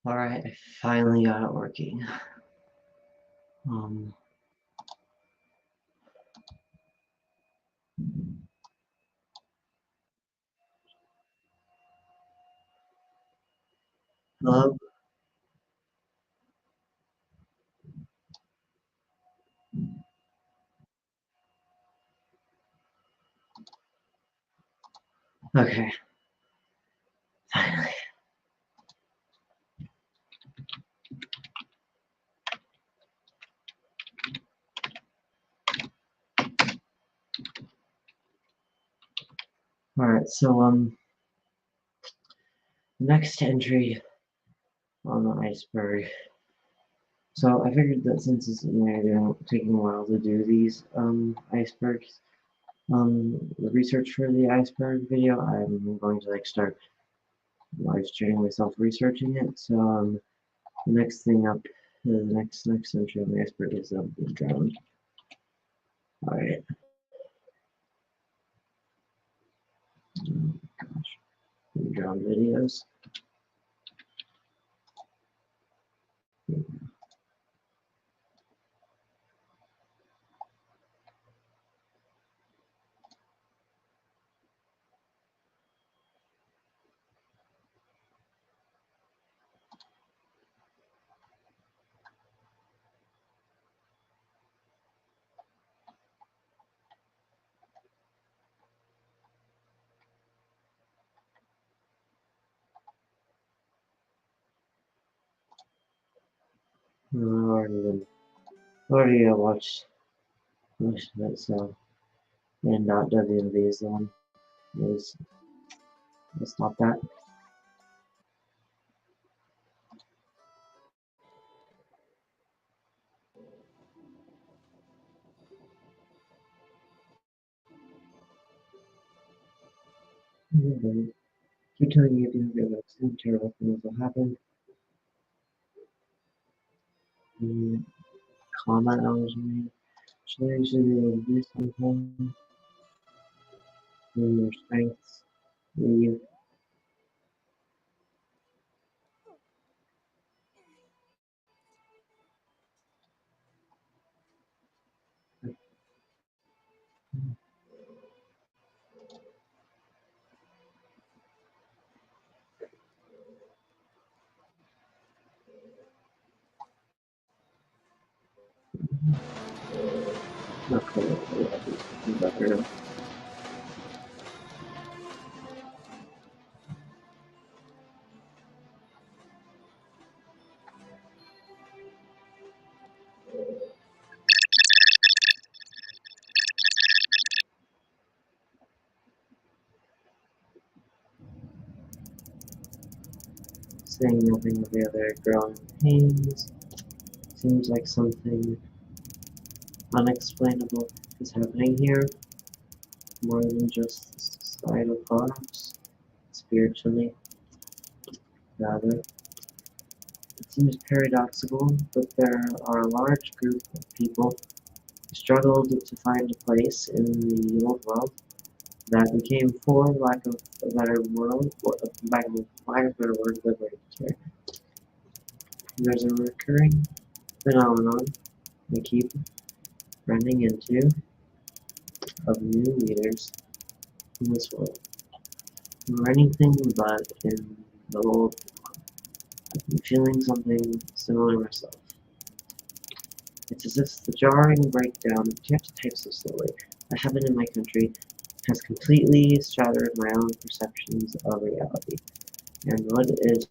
Alright, I finally got it working. Hello? Okay. Finally. Alright, so, next entry on the iceberg. So I figured that since it's taking a while to do these icebergs, the research for the iceberg video, I'm going to start live streaming myself researching it. So the next thing up, the next entry on the iceberg is the drowned. All right. Oh, gosh, the drowned videos. Already watched most of it, so and .wmv is the one. Let's stop that. Keep telling me if you have your vaccine, terrible things will happen. Combat hours made. Should I usually do something? Your strengths. Leave. Okay. Saying nothing of the other growing pains. Seems like something unexplainable is happening here. More than just societal collapse. Spiritually, rather. It seems paradoxical, but there are a large group of people who struggled to find a place in the old world that became, for lack of a better word, liberated here. There's a recurring phenomenon we keep running into of new leaders in this world. Or anything but in the old one. I've been feeling something similar myself. It's as if the jarring breakdown, you have to type so slowly, that happened in my country has completely shattered my own perceptions of reality. And what is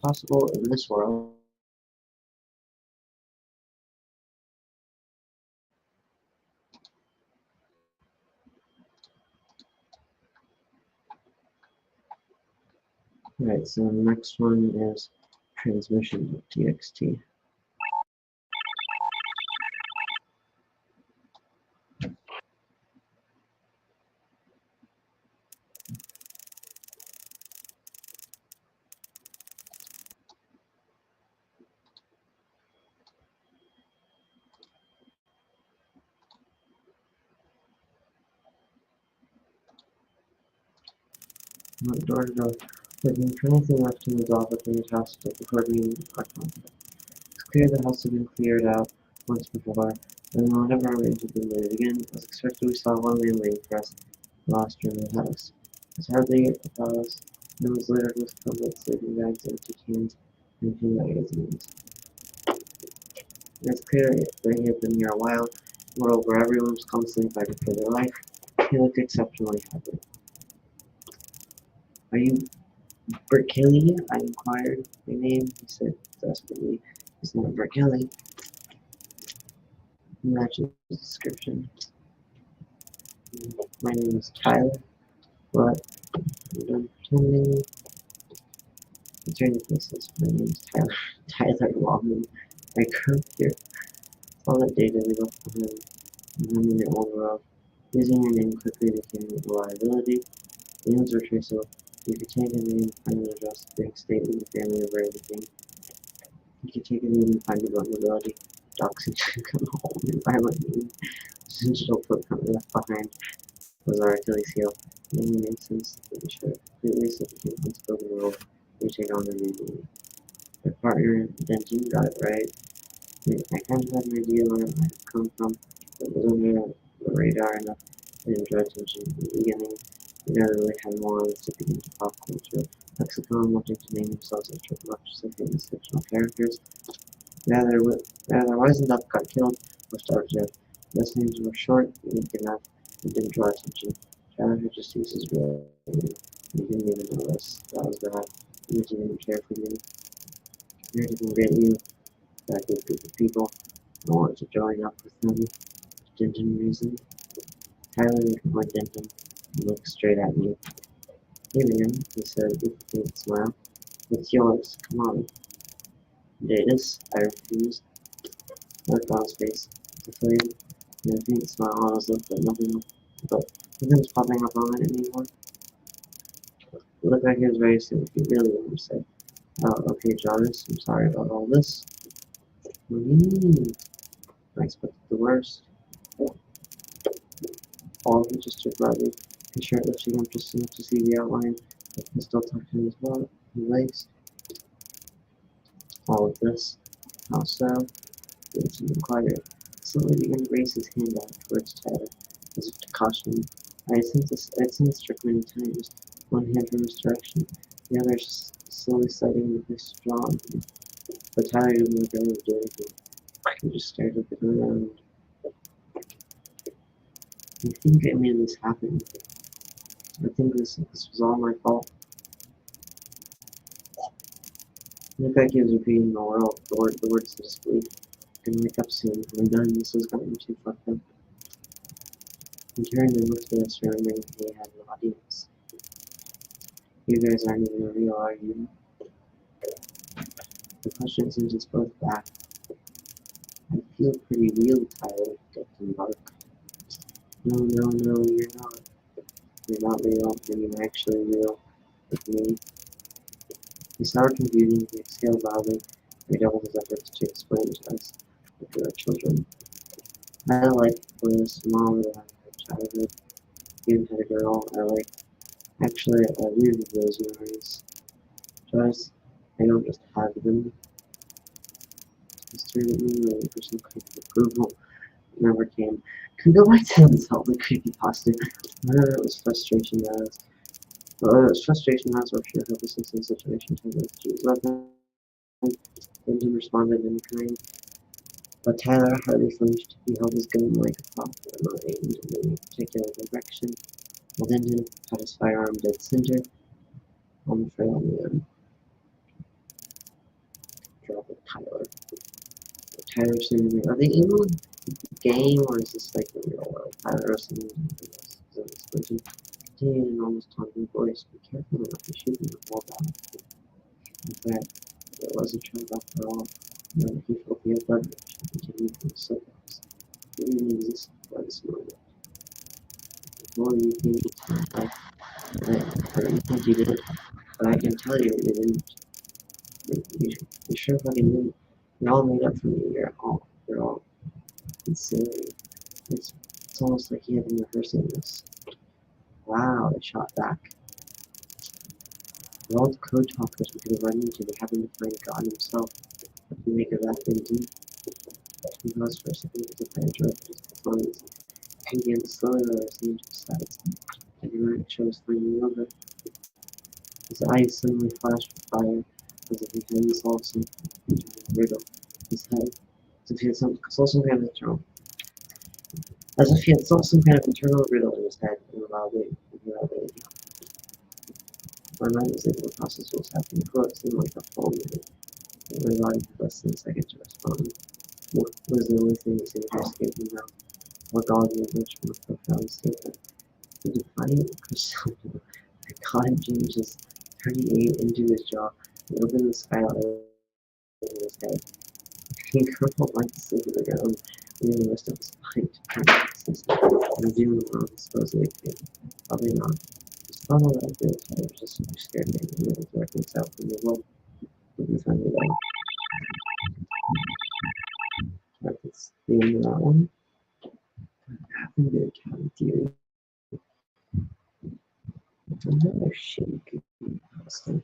possible in this world. Alright, so the next one is transmission.txt. Went door to door, looking for anything left in the dog within the house before being our contact. It's clear the house had been cleared out once before, and whenever we entered the room again, as expected, we saw one man waiting for us in the last room of the house. It was hardly a palace, and it was littered with coverlets, sleeping bags, empty cans, and few magazines. It's clear that he had been here a while. Moreover, everyone was constantly fighting for their life. He looked exceptionally happy. "Are you Bert Kelly?" I inquired. "My name," he said desperately, "is not Bert Kelly." He matched the description. "My name is Tyler." "What?" "I'm done pretending." He turned to faces. "My name is Tyler." Tyler Longman. "I grew up here." All that data we left behind, and I'm in the old world. Using your name quickly became a liability. Names were traceable. You could take a name, find an address, bank statement, the family number, everything. You could take a name and find a vulnerability. Doxing come home and violent name. Digital footprint left behind was our Achilles heel. It only made sense that we should completely suffocate the unspoken world we take on the new name. My partner, Denton, got it right. I kind of had an idea where it might have come from, but it was under the radar enough. I didn't draw attention in the beginning. We never really had more on sipping into pop culture. Lexicon wanting to name themselves after much like famous fictional characters. Rather, Wise and Duck got killed or starved to death. Those names were short, unique enough, and didn't draw attention. Tyler had just used his real name. He didn't even know this. That was bad. He didn't care for me. Here to come get you. That good group of people. I wanted to join up with them. Denton reasoned. Tyler ignored Denton and looked straight at me. "Hey man," he said with a faint smile. "It's yours. Come on." "Datus?" I refused. I looked on his face. Deflated, and a faint smile on his lips, but nothing's popping up on it anymore. It looked like he was ready to say what he really wanted to say. "Oh, okay, Jarvis, I'm sorry about all this." "What do you mean?" I expected the worst. All he just took Robbie, his shirt lifting up just enough to see the outline of the pistol tucked in his legs. "All of this? How so?" Vincent inquired. Slowly began to raise his hand out towards Tyler, as if to caution him. I had seen this trick many times, one hand from his direction, the other slowly sliding the pistol on him. But Tyler didn't look ready to do anything. He just stared at the ground. "I think I made this happen. I think this was all my fault." It looked like he was repeating the words of disbelief. "Gonna wake up soon. I'm done. This has gotten too fucked up." He turned and looked at us, remembering he had an audience. "You guys aren't even real, are you?" The question sent us both back. "I feel pretty real, Tyler," Declan barked. "No, no, no, you're not. You're not real, and you're actually real. With me." He saw our confusion. He exhaled loudly. Redoubled his efforts to explain to us that we were children. "I like was mom that I had childhood. You had a girl I like. Actually, I live those memories. Joyce, I don't just have them." He stared at me, waiting for some kind of approval. It never came. Could go back to himself, the creepypasta. Whether it was frustration or sheer helplessness in the situation, Tyler was weapon. Benjamin responded in kind, but Tyler hardly flinched. He held his gun like a prop, but not aimed in any particular direction, while Denton had his firearm dead center on the trail near him. Tyler. Tyler saying, are they in a game or is this like the real world? Tyler or something is continuing in an almost taunting voice. Be careful not to shoot him with all that. In fact, it was a trap after all. Now that he felt the blood rush and continued from the soapbox. He didn't exist before this moment. Before you came to my life, but you think you did. But I can tell you, you didn't. You sure fucking didn't. You're all made up for me. You're all insane. It's almost like you have been rehearsing this. Wow, they shot back. Of all the code talkers we could have run into, they happened to find God himself. What do you make of that, Benji? He paused for a second as if I interrupted his performance. He began to slowly lower his hand to his sides. Everyone chose leaning over. His eyes suddenly flashed with fire, as if he had solved some riddle. His head, as if he had solved some kind of internal, as if he had solved some kind of internal riddle in his head. In a loud way, my mind was able to process what was happening. It seemed like a full minute. My body had less than a second to respond. What was the only thing that seemed to escape me now? What God made much more profound statement. The defiant persona. God James's 38 into his jaw and opened the skylight in his head. He curled like to sleep to the ground, leaving the rest of his mind to paralysis. And doing the world supposedly came. Probably not. Just follow that bit. I was just too scared to make the darkness out from the world. Would be finally done. That's the end of that one. Happened to a cat theory. Another shitty cookie pasta.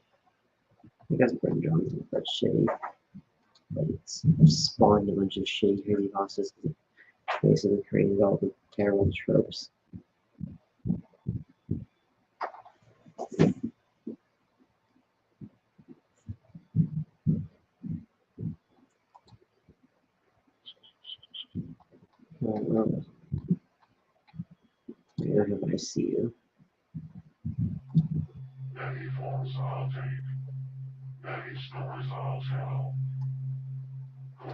I guess Brent Jones is that shitty. But it's spawned a bunch of shitty creepypastas because it basically created all the terrible tropes. I see you. Many forms I'll take, many stories I'll tell. Who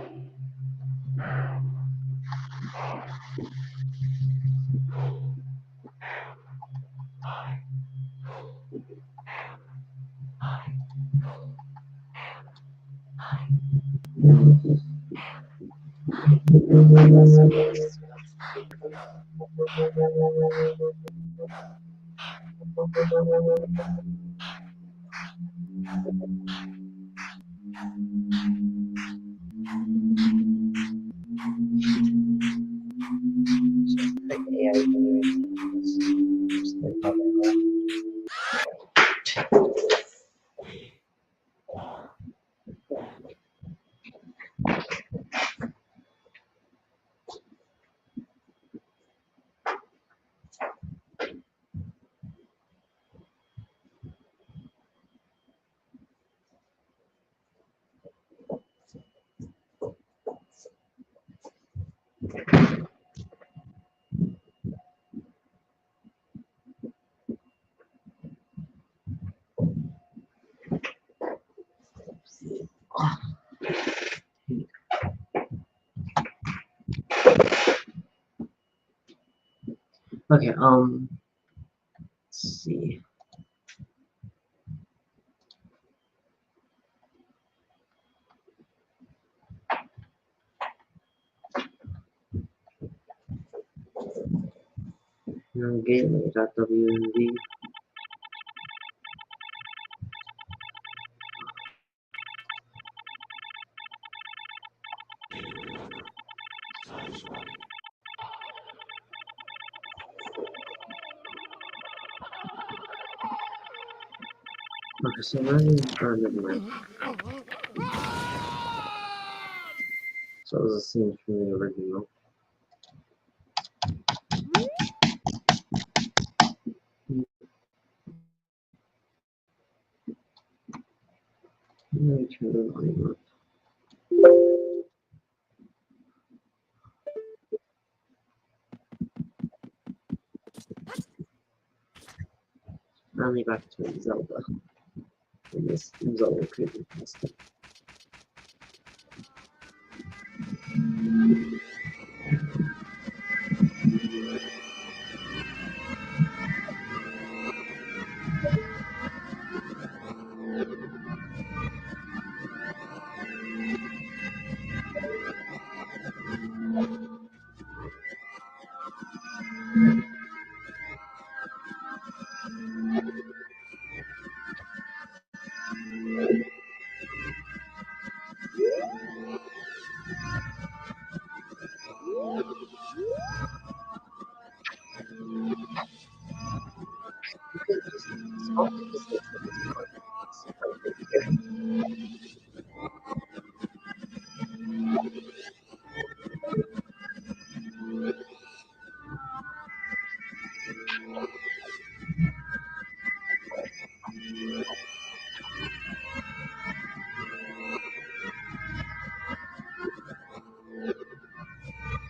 am I? Who am I? Who am I? Who Like AI Okay, let's see. Gateway.wmv. Okay, so running never mind. So it was a scene from the original. Let me turn the volume up. Finally back to Zelda. And this Zelda creepy pasta.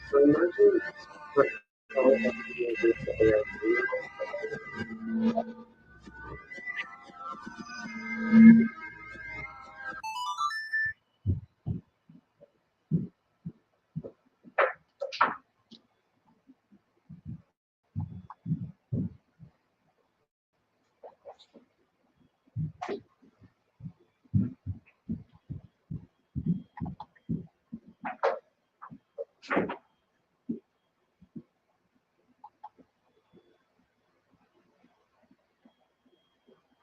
So imagine what color that is ARD.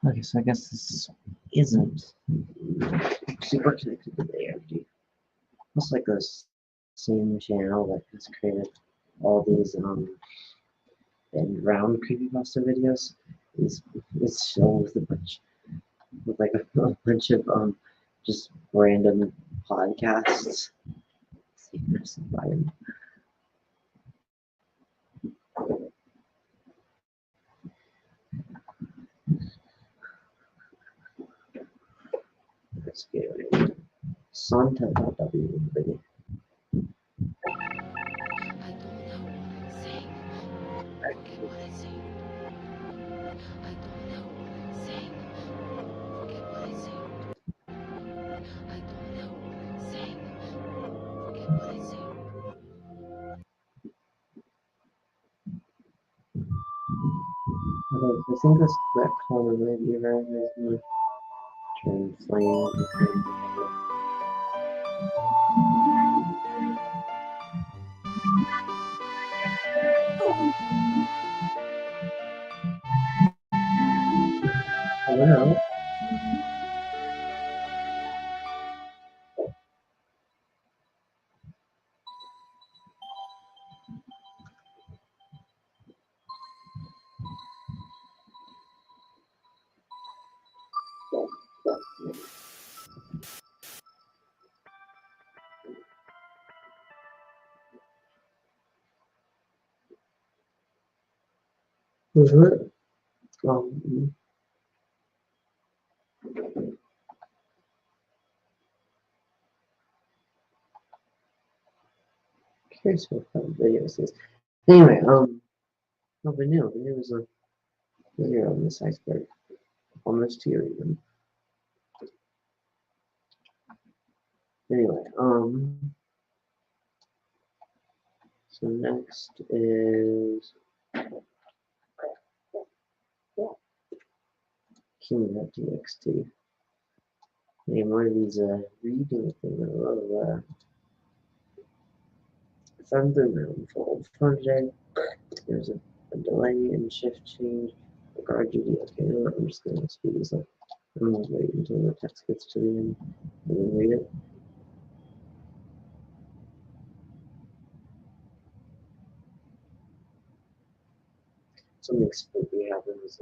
Okay, so I guess this isn't super connected to the ARD. It's like the same channel that has created all these and round creepypasta videos is shown with a bunch with like a bunch of just random podcasts. See, there's some volume. Let's get it. Santa.w video. I don't know what I'm saying. Forget what I say. I don't know what I'm saying. Forget what I say. I don't know what I'm saying. Forget what I say. Okay, I think this that comment might be right as my turn flame. Hello. Mhm. Curious what fun videos is. Anyway, no, Vanilla was a video on this iceberg. Almost here even. Anyway, so next is King.txt. Name one of these reading thing. I found the room full of fun today. There's a delay in shift change. Guard duty. Okay, you know what? I'm just gonna speed this up. I'm gonna wait until the text gets to the end and then read it. Something spooky happens.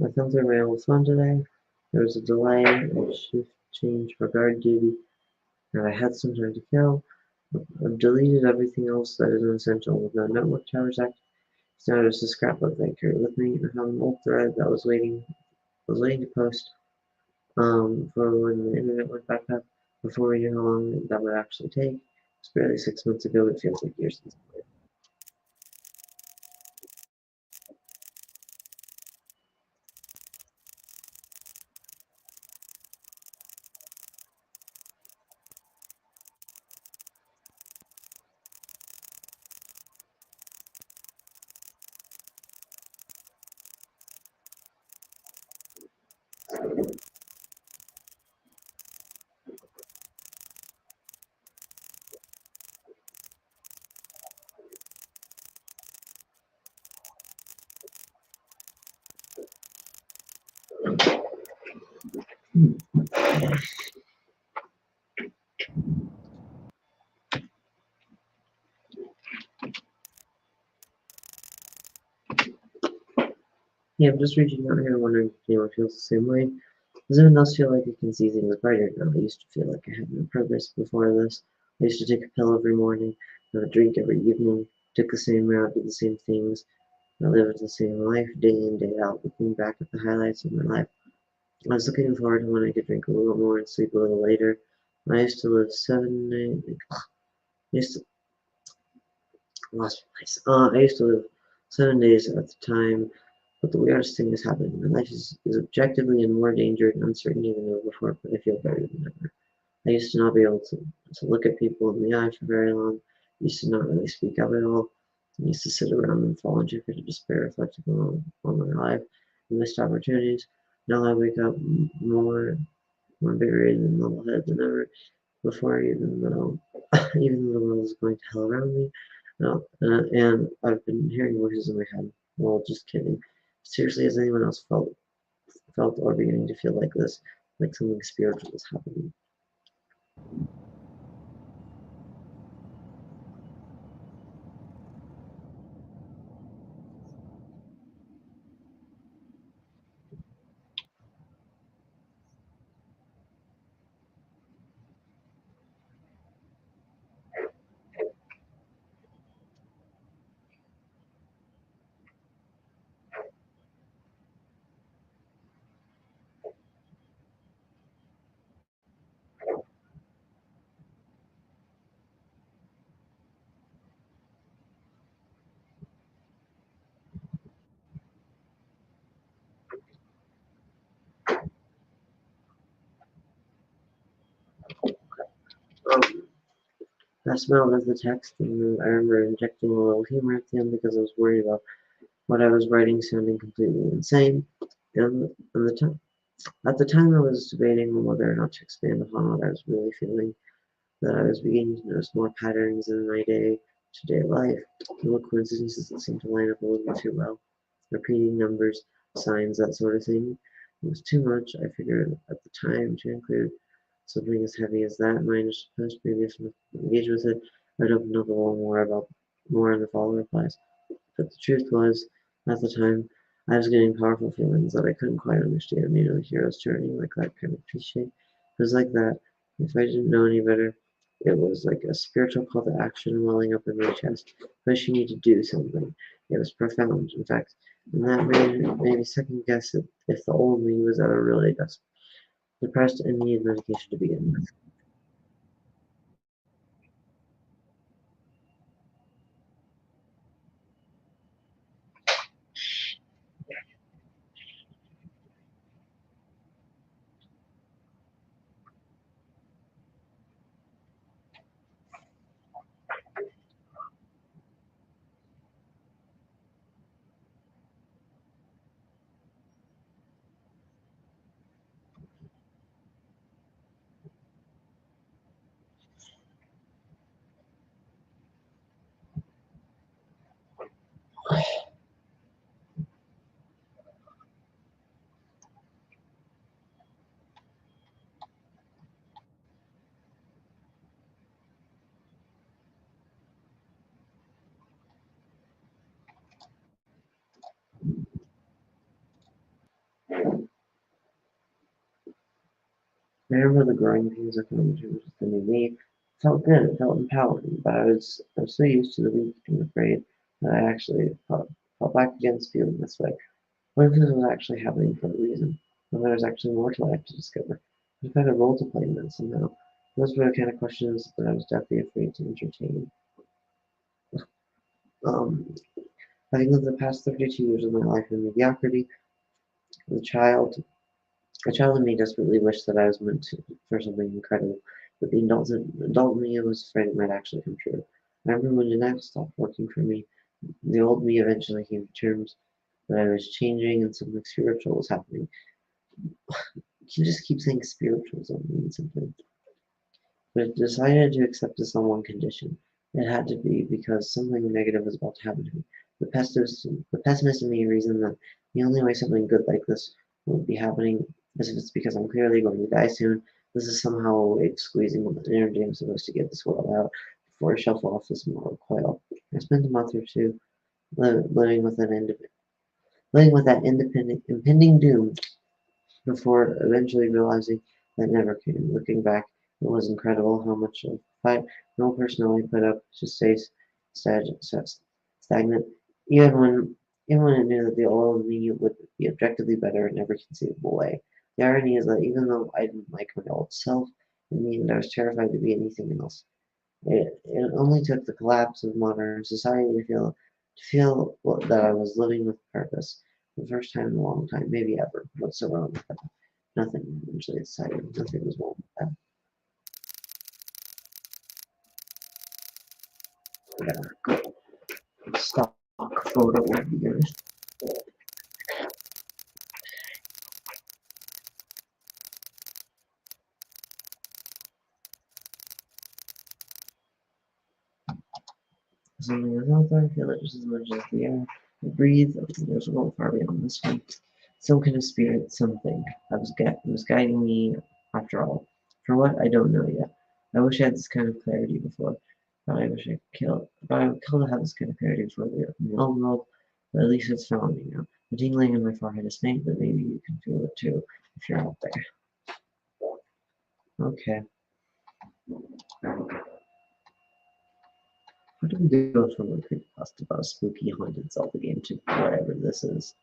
I found the rail was fun today. There was a delay in shift change for guard duty, and I had some time to kill. I've deleted everything else that isn't essential with no network towers active. It's now just a scrapbook that I carry with me. I found an old thread that was waiting to post for when the internet went back up. Before we knew how long that would actually take. It's barely 6 months ago. It feels like years since. Yeah, I'm just reaching out here wondering if anyone feels the same way. Does anyone else feel like it can see things brighter now? I used to feel like I had no purpose before this. I used to take a pill every morning, have a drink every evening, took the same route, did the same things. I lived the same life day in, day out, looking back at the highlights of my life. I was looking forward to when I could drink a little more and sleep a little later. I used to live 7 days. I used to lost my place. I used to live 7 days at the time, but the weirdest thing is happening. My life is objectively in more danger and uncertainty than ever before, but I feel better than ever. I used to not be able to look at people in the eye for very long. I used to not really speak up at all. I used to sit around and fall into a fit of despair, reflecting on my life and missed opportunities. Now I wake up more invigorated and level-headed than ever before, even though the world is going to hell around me. No, and I've been hearing voices in my head. Well, just kidding. Seriously, has anyone else felt or beginning to feel like this, like something spiritual is happening? Um, I smiled at the text, and I remember injecting a little humor at the end because I was worried about what I was writing sounding completely insane. And at the time, I was debating on whether or not to expand upon what I was really feeling. That I was beginning to notice more patterns in my day-to-day life, little coincidences that seemed to line up a little too well, repeating numbers, signs, that sort of thing. It was too much, I figured at the time, to include something as heavy as that in my initial post. Maybe if I engaged with it, I'd open up a little more in the follow replies. But the truth was, at the time, I was getting powerful feelings that I couldn't quite understand. The hero's journey, like that kind of cliche. It was like that. If I didn't know any better, it was like a spiritual call to action welling up in my chest, pushing me to do something. It was profound, in fact, and that made me second guess if the old me was ever really depressed and needed medication to begin with. I remember the growing pains of coming to with the new me. It felt good, it felt empowering, but I was so used to the weak and afraid that I actually fought back against feeling this way. What if this was actually happening for a reason? What if there was actually more to life to discover? What if I had a role to play in that somehow? Those were the kind of questions that I was deathly afraid to entertain. Um, Having lived the past 32 years of my life in mediocrity, the child A child in me desperately wished that I was for something incredible, but the adult me was afraid it might actually come true. I remember when Jeanette stopped working for me, the old me eventually came to terms that I was changing and something spiritual was happening. You just keep saying spiritual doesn't mean something. But it decided to accept this on one condition. It had to be because something negative was about to happen to me. The pessimist in me reasoned that the only way something good like this would be happening is if it's because I'm clearly going to die soon. This is somehow a way of squeezing all the energy I'm supposed to get this world out before I shuffle off this moral coil. I spent a month or two living with an living with that impending doom before eventually realizing that never came. Looking back, it was incredible how much of a fight no personality put up to stay stagnant, even when even when it knew that the old me would be objectively better in every conceivable way. The irony is that even though I didn't like my old self, in the end I was terrified to be anything else. It only took the collapse of modern society that I was living with purpose. For the first time in a long time, maybe ever. What's so wrong with that? Nothing, eventually decided. Nothing was wrong with that. Yeah, stock photo of the earth. Something is out there, I feel it just as much as the air. I breathe, there's a world far beyond this one. Some kind of spirit, something. Was guiding me after all. For what, I don't know yet. I wish I had this kind of clarity before. But I would kill to have this kind of clarity before the open world. But at least it's found me now. The tingling in my forehead is faint, but maybe you can feel it too if you're out there. Okay. How do we go from a creepypasta about a spooky haunted Zelda game to whatever this is?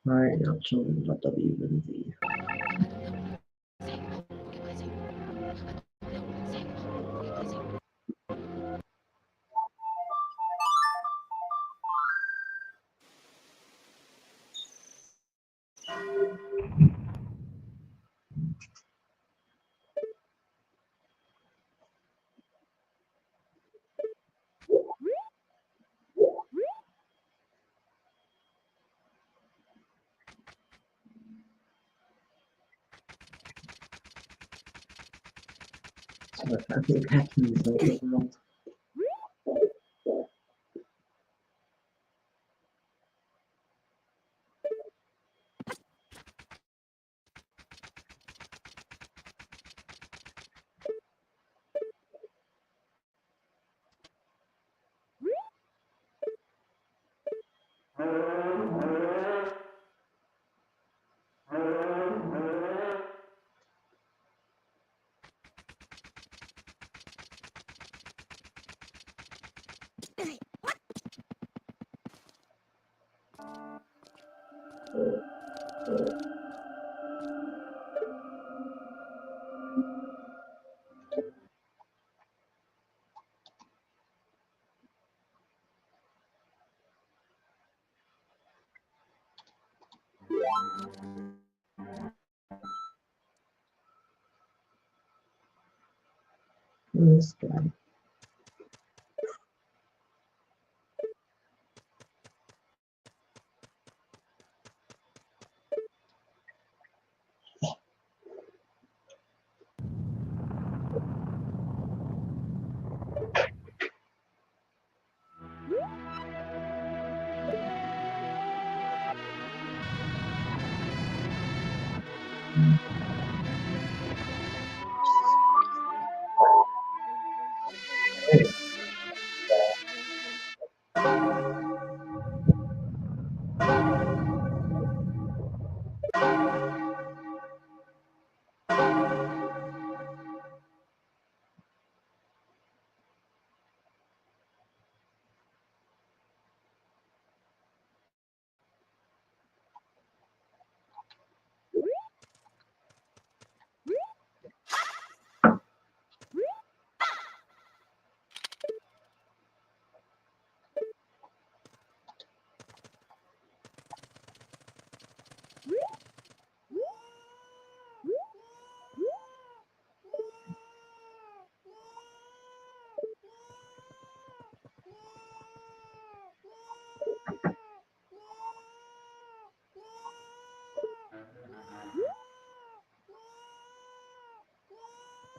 Alright, now children, W and Z. So if I think back in the Zelda world, this guy.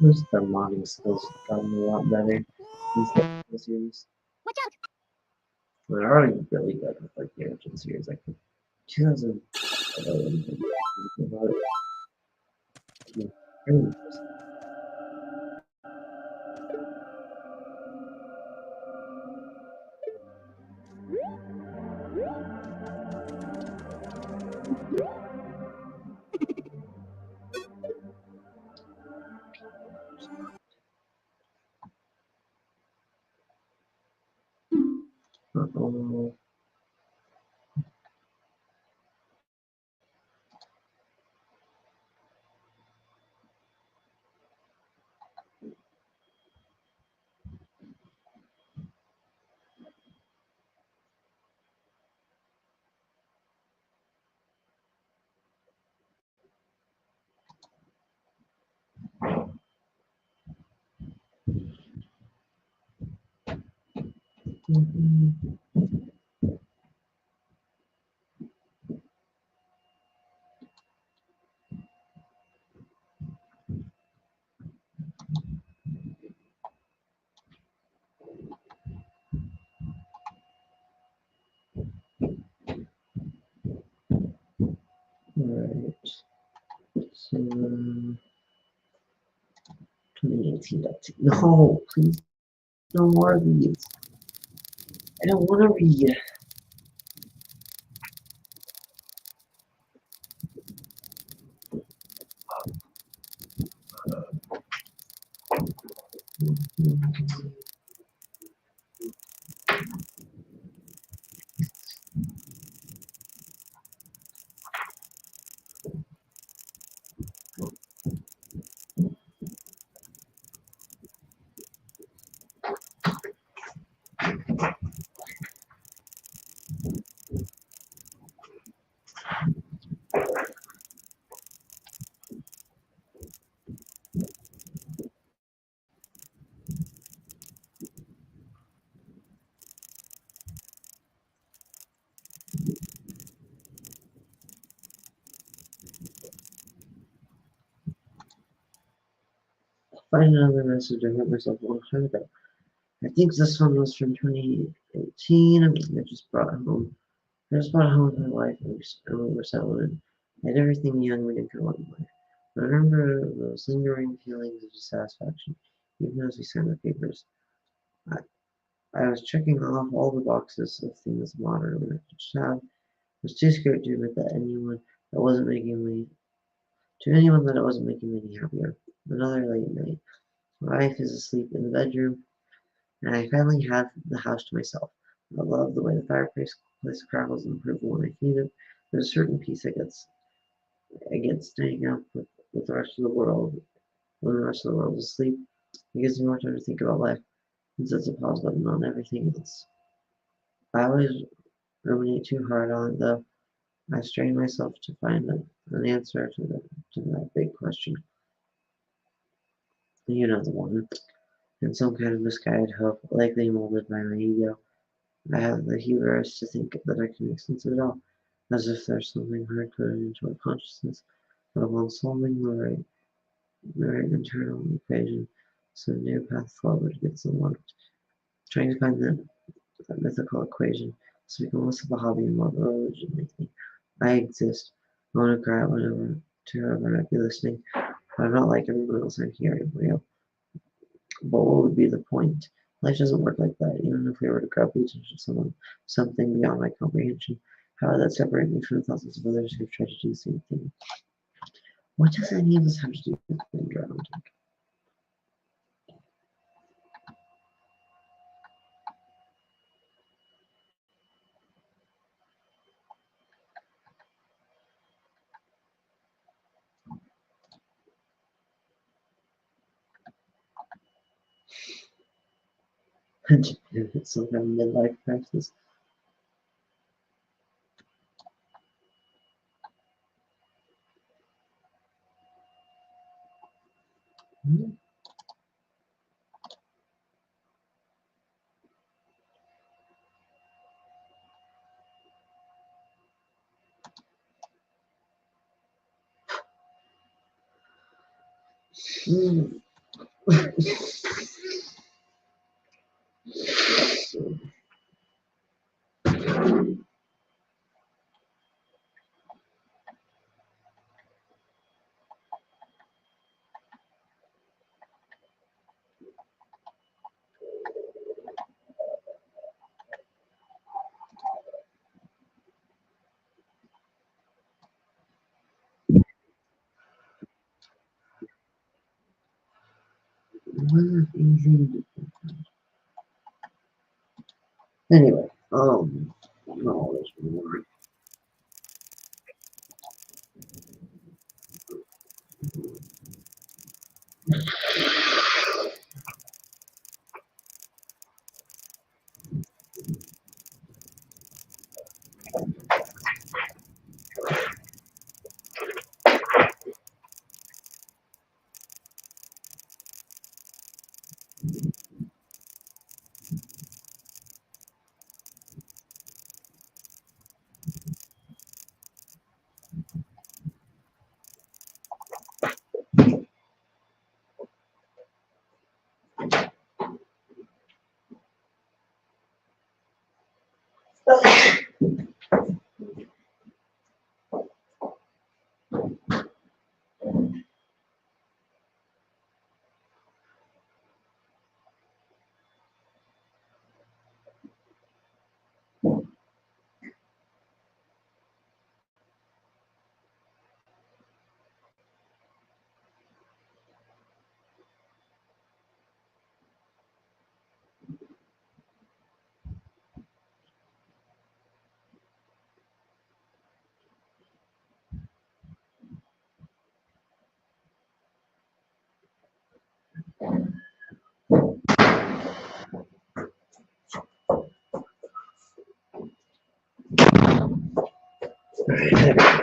Just their modding skills have gotten a lot better since the series. They're already really good with like the original series, like 2011. About it. Yeah, pretty impressive. Uh-oh. Mhm. Alright. So 2018 update. No, please no more of these. I don't want to read. Find another message I got myself a long time ago. I think this one was from 2018. I just brought home. I just brought home with my wife and we were settling. I had everything a young man could want in life. I remember those lingering feelings of dissatisfaction, even as we signed the papers. I, I was checking off all the boxes of things modern Americans should have. I was too scared to admit that that wasn't making me to anyone that it wasn't making me any happier. Another late night. My wife is asleep in the bedroom, and I finally had the house to myself. I love the way the fireplace crackles and approval when I feed it. There's a certain peace I get staying up with the rest of the world when the rest of the world is asleep. It gives me more time to think about life and sets a pause button on everything else. I always ruminate too hard on it though. I strain myself to find an answer to that big question. You know the one. In some kind of misguided hope, likely molded by my ego. I have the hubris to think that I can make sense of it all, as if there's something hard-coded into our consciousness, but upon solving the right internal equation, some new path forward gets unlocked. Trying to find that mythical equation has become less of a hobby and more of a religion lately. I exist. I want to cry out whenever to whoever might be listening, but I'm not like everyone else. I'm here. I'm real. But what would be the point? Life doesn't work like that. Even if we were to grab the attention of something beyond my comprehension, how would that separate me from the thousands of others who've tried to do the same thing? What does any of this have to do with being drowned? It's some kind of midlife crisis. Hmm? Mm. What easy. Anyway, no, there's more.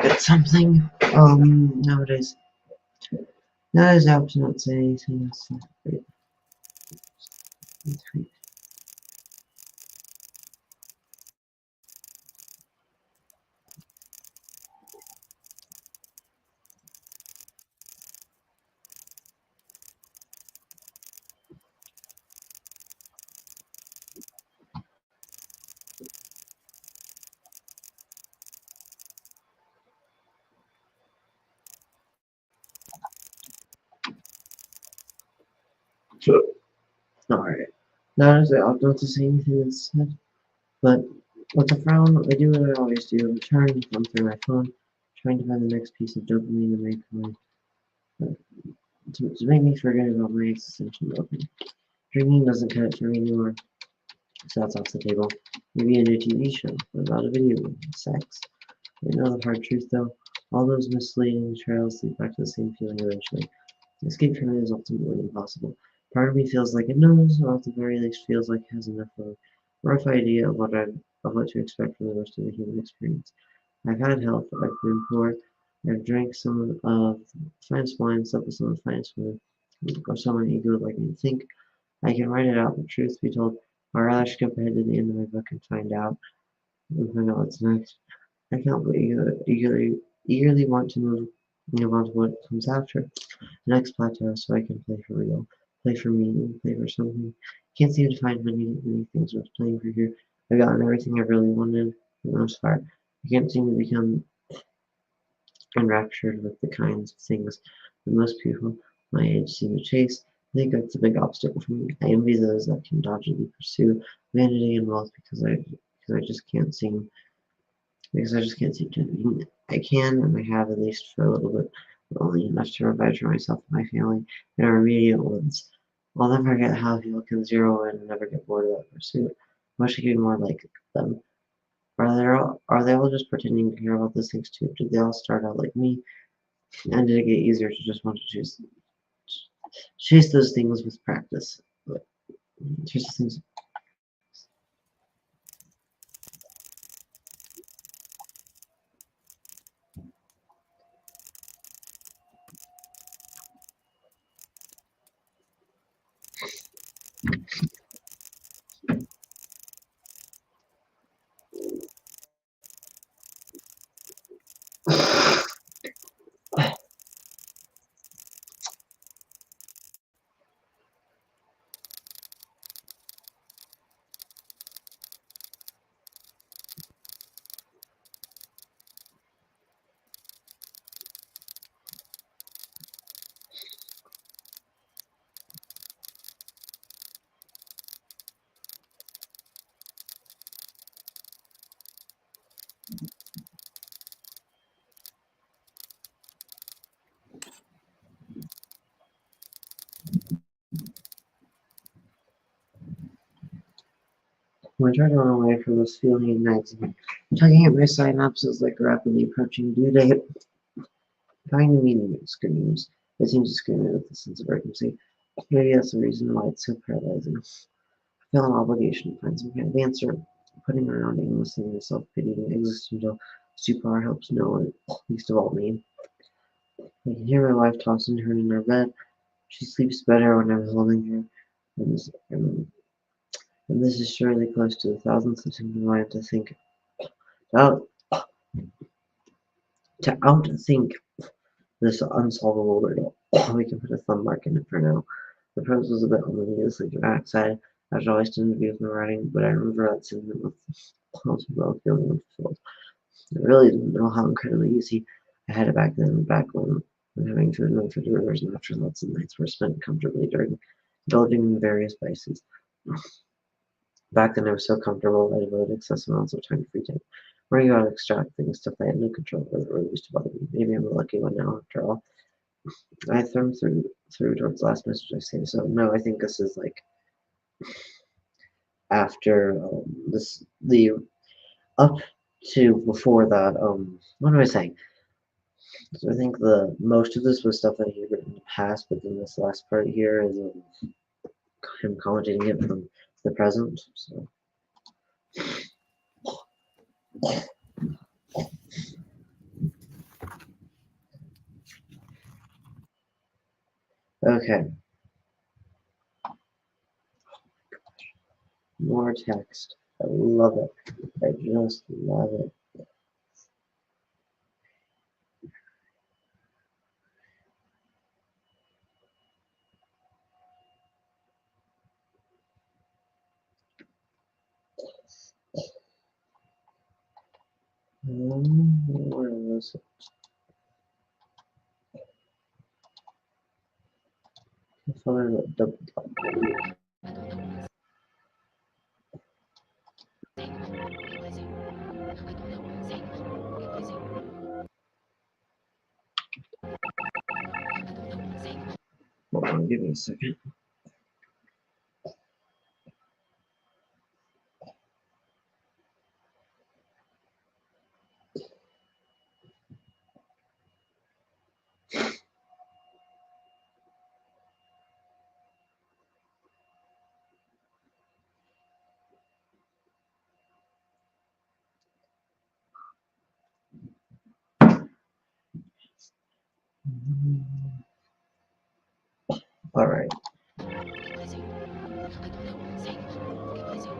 It's something. Nowadays I opt to not say anything. Alright. Nowadays I opt not to say anything that's said. But with a frown, I do what I always do. I'm trying to thumb through my phone, trying to find the next piece of dopamine to make me forget about my existential dopamine. Drinking doesn't cut it for me anymore, so that's off the table. Maybe a new TV show about a video game, sex. You know the hard truth though? All those misleading trails lead back to the same feeling eventually. Escape from it is ultimately impossible. Part of me feels like it knows, or at the very least feels like it has enough of a rough idea of what to expect from the rest of the human experience. I've had help, I've been poor, I've drank some of the finest wine, slept with some of the finest women, or someone ego like me to think. I can write it out, but truth be told, I'd rather skip ahead to the end of my book and find out what's next. I can't but eagerly want to move on to what comes after. The next plateau so I can play for real, play for me, play for something. Can't seem to find many things worth playing for here. I've gotten everything I really wanted for the most part. I can't seem to become enraptured with the kinds of things that most people my age seem to chase. I think that's a big obstacle for me. I envy those that can doggedly pursue vanity and wealth because I just can't seem to. I can and I have at least for a little bit, but only enough to provide for myself and my family and our immediate ones. I'll never get how people can zero in and never get bored of that pursuit. I wish I could be more like them. Are they all just pretending to care about those things too? Did they all start out like me? And did it get easier to just want to chase those things with practice? But chase those things. When I try to run away from this feeling ignites me, tugging at my synapses like a rapidly approaching due date. Finding meaning it screams. It seems to scream it with a sense of urgency. Maybe that's the reason why it's so paralyzing. I feel an obligation to find some kind of answer. Putting around aimlessly in the self-pitying existential stupor helps no one, least of all me. I can hear my wife toss and turn in her bed. She sleeps better when I'm holding her. And this, and, and this is surely close to the thousandth attempt of mine out, to outthink this unsolvable riddle. We can put a thumb mark in it for now. The prose was a bit on the needlessly dramatic side. I should always tend to be with my writing, but I remember that sentiment with well feeling unfulfilled. I really didn't know how incredibly easy I had it back then, back when having to remember the rivers and afterthoughts and nights were spent comfortably during indulging in various vices. Back then I was so comfortable I devoted excessive amounts of time to free time. Worrying about extract things, stuff I had no control over or used to bother me. Maybe I'm a lucky one now after all. I thumbed through towards the last message I saved. So no, I think this is like after this the up to before that. What am I saying? So I think the most of this was stuff that he had written in the past, but then this last part here is him commenting it from the present. So okay, more text. I love it. I just love it. Where was it? I thought I wrote double dot. I don't know what I'm saying. Forget what I say. I don't know what I'm saying. Forget what I say. I don't know what I'm saying. Hold on, give me a second. All right. Forget what I say. I don't know what I'm saying. Forget what I say.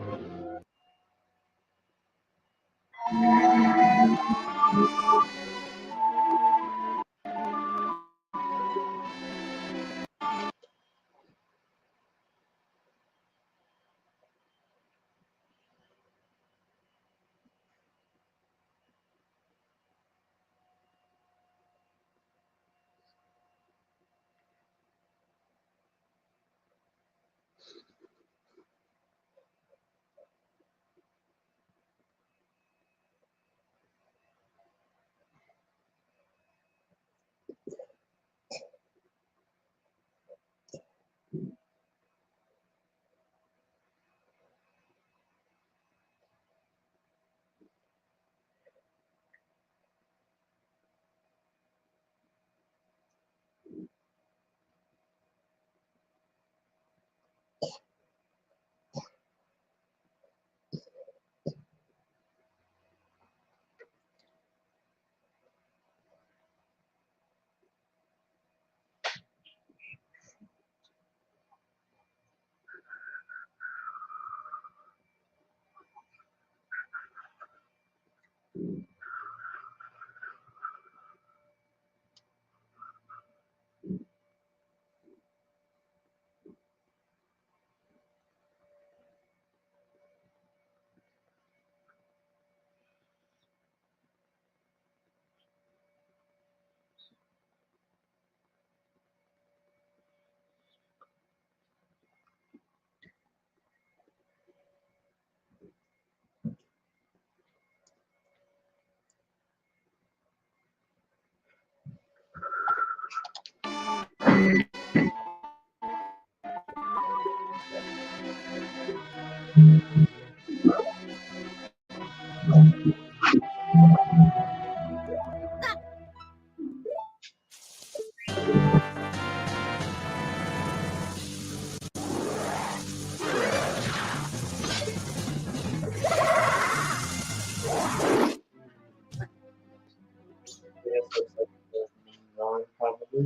guess looks like the main villain, probably.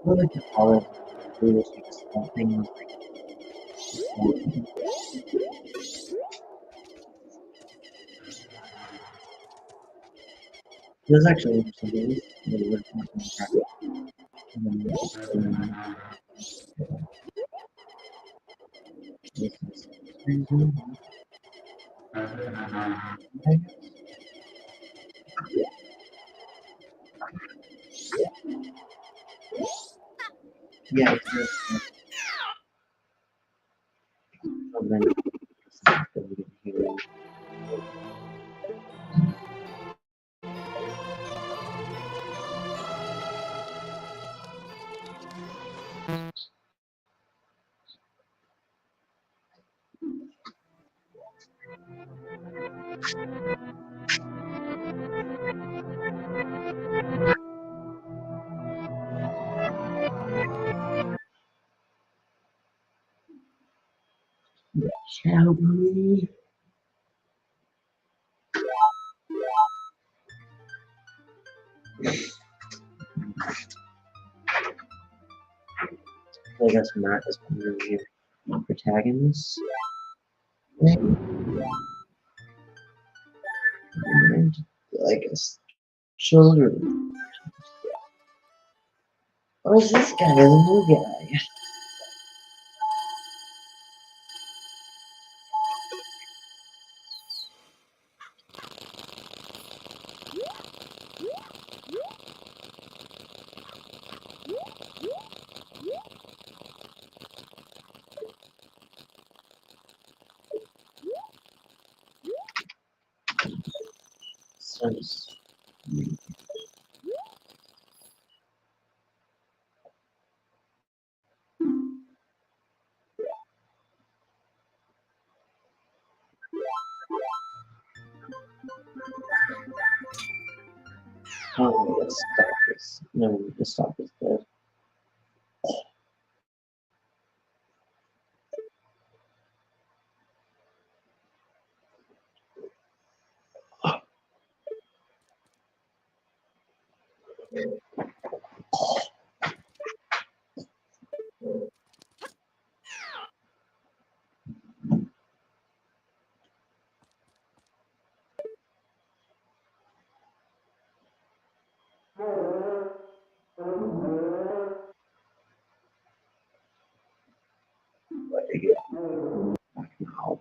What like the color bluish, like something was like it was actually interesting. At least they were talking about and then this is crazy. Yeah, it's just so then here. Shall we? I guess Matt is one of your protagonists. Maybe. And I guess children. Or is this guy the new guy? Since oh, let's stop this. No, let's stop this there. What do you get now?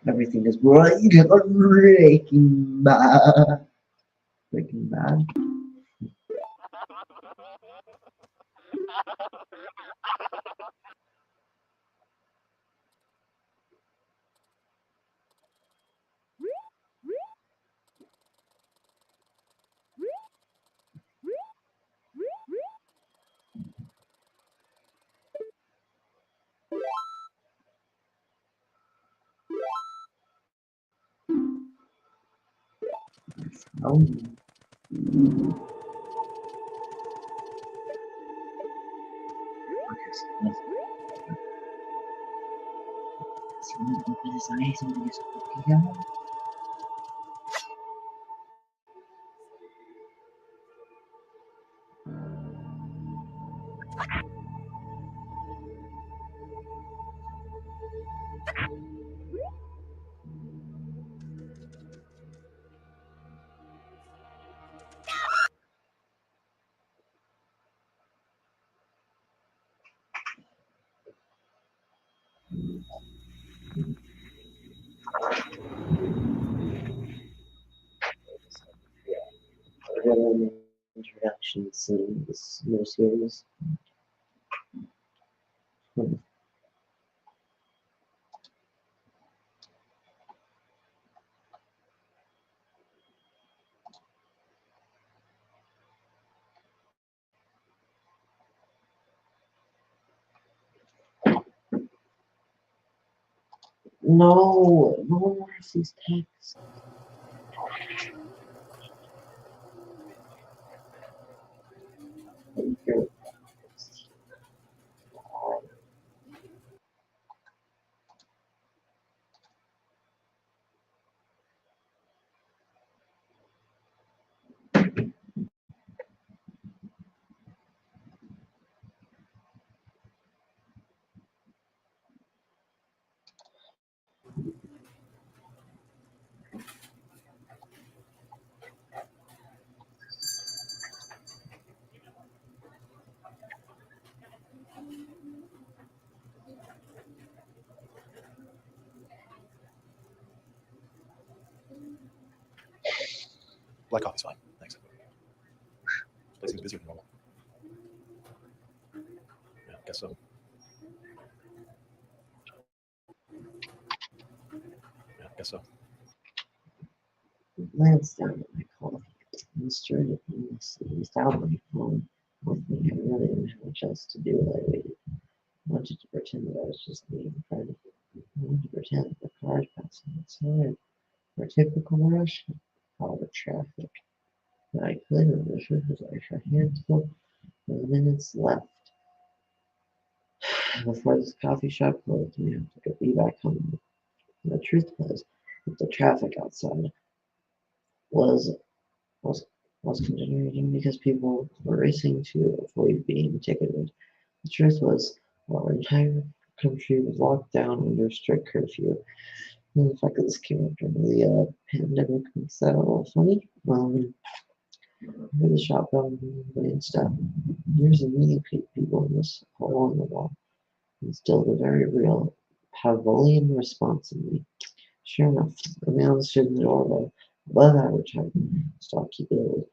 Everything is right on Breaking Bad. Breaking Bad. Oh, let's see him open his eyes and just look at him. an introduction scene to this new series. Hmm. No one wants these texts. Black coffee's fine. Thanks. Place seems busier than normal. Yeah, guess so. Yeah, guess so. Glanced down at my coffee and stirred it aimlessly without my phone with me. I really didn't have much else to do while I waited. I wanted to pretend that I was just being friendly. I wanted to pretend that the cars passing outside were typical rush hour traffic. But I couldn't. The truth was I had a handful of minutes left before this coffee shop closed and I had to be back home. The truth was that the traffic outside was was was congenerating because people were racing to avoid being ticketed. The truth was our entire country was locked down under strict curfew. And the fact that this came up during the pandemic makes that a little funny. Near the shop glanced up. Here's a million people in this hole in the wall. And still the very real Pavlovian response in me. Sure enough, a man stood in the doorway, above average height, stocky build,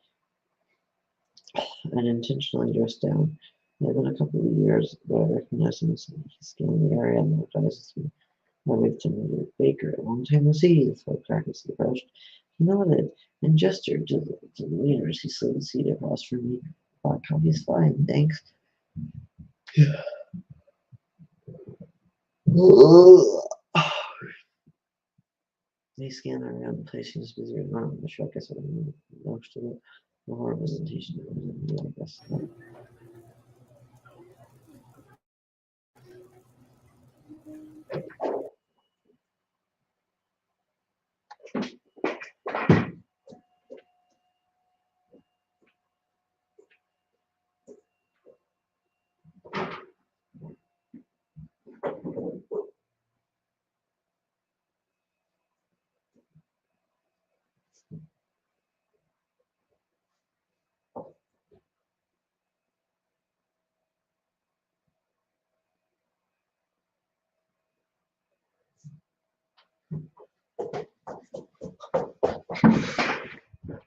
and intentionally dressed down. It had been a couple of years ago I recognized him as he scanned the area and recognizes me. I waved him over Baker. Long time no see, the folk practice approached. He nodded and gestured to the leaders. He slid the seat across from me. Black coffee's fine, thanks. They scanned around the place. He was busy around the truck. I said, most of it. The horror presentation. I guess.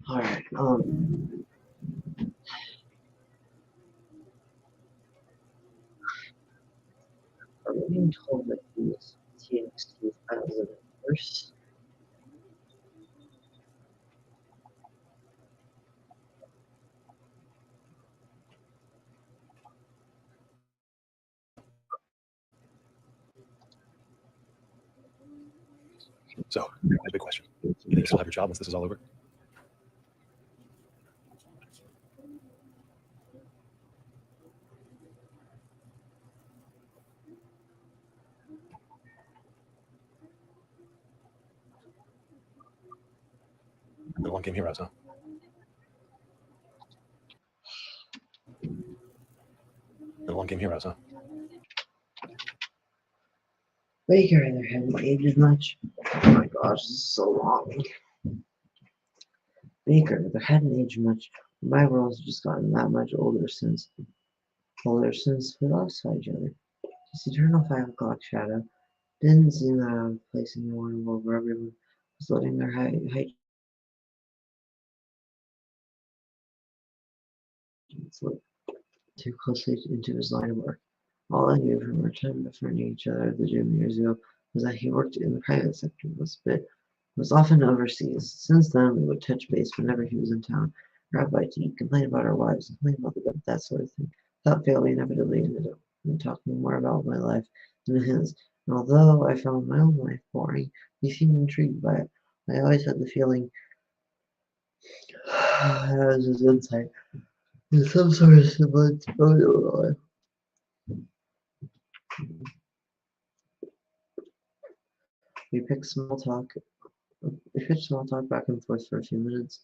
All right. Are we being told that these TXT files are the worst? So, my big question. You think you'll still have your job once this is all over? No long game heroes, huh? No long game heroes, huh? Baker, there hadn't aged much. Oh my gosh, this is so long. Baker, there hadn't aged much. My world's just gotten that much older since we last saw each other. This eternal 5 o'clock shadow didn't seem that out of place anymore, where everyone was letting their height Let's look too closely into his line of work. All I knew from our time befriending each other at the gym years ago was that he worked in the private sector, was often overseas. Since then, we would touch base whenever he was in town, grab by tea, complain about our wives, complain about the weather, that sort of thing. Without fail, we inevitably ended up talking more about my life than his. And although I found my own life boring, he seemed intrigued by it. I always had the feeling as his insight in some sort of semblance of real life. We picked small talk. We pitched small talk back and forth for a few minutes.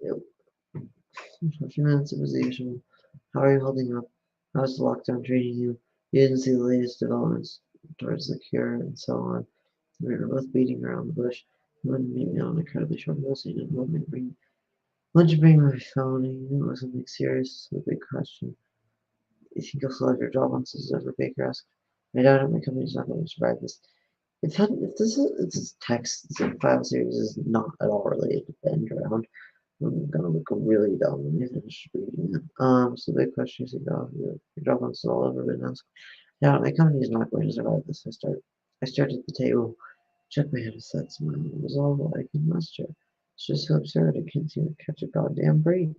For a few minutes, it was the usual. How are you holding up? How's the lockdown treating you? You didn't see the latest developments towards the cure and so on. We were both beating around the bush. He wouldn't meet me on incredibly short notice. He didn't want me to bring my phone. He knew it was something serious. So the big question. You think you'll still have your job once this is over? Baker asked. I doubt it. My company's not going to survive this. If this file series is not at all related to Bend Around, I'm gonna look really dumb when I finish reading it. So the big question is about your job once it's all over, been asked. Yeah, my company is not going to survive this. I started at the table, shook my head a sad smile. It was all I could muster. It's just so absurd. I can't seem to catch a goddamn break.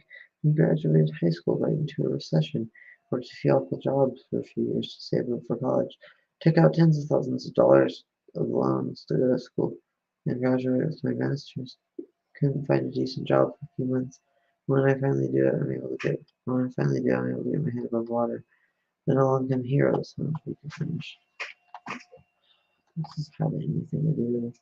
We graduated high school right into a recession. Worked a few awful jobs for a few years to save up for college. Took out tens of thousands of dollars of loans to go to school and graduated with my master's. Couldn't find a decent job for a few months. When I finally do it, I'm able to get. When I finally do, I'm able to get my head above water. Then along come heroes, so we can finish. This is probably anything to do with.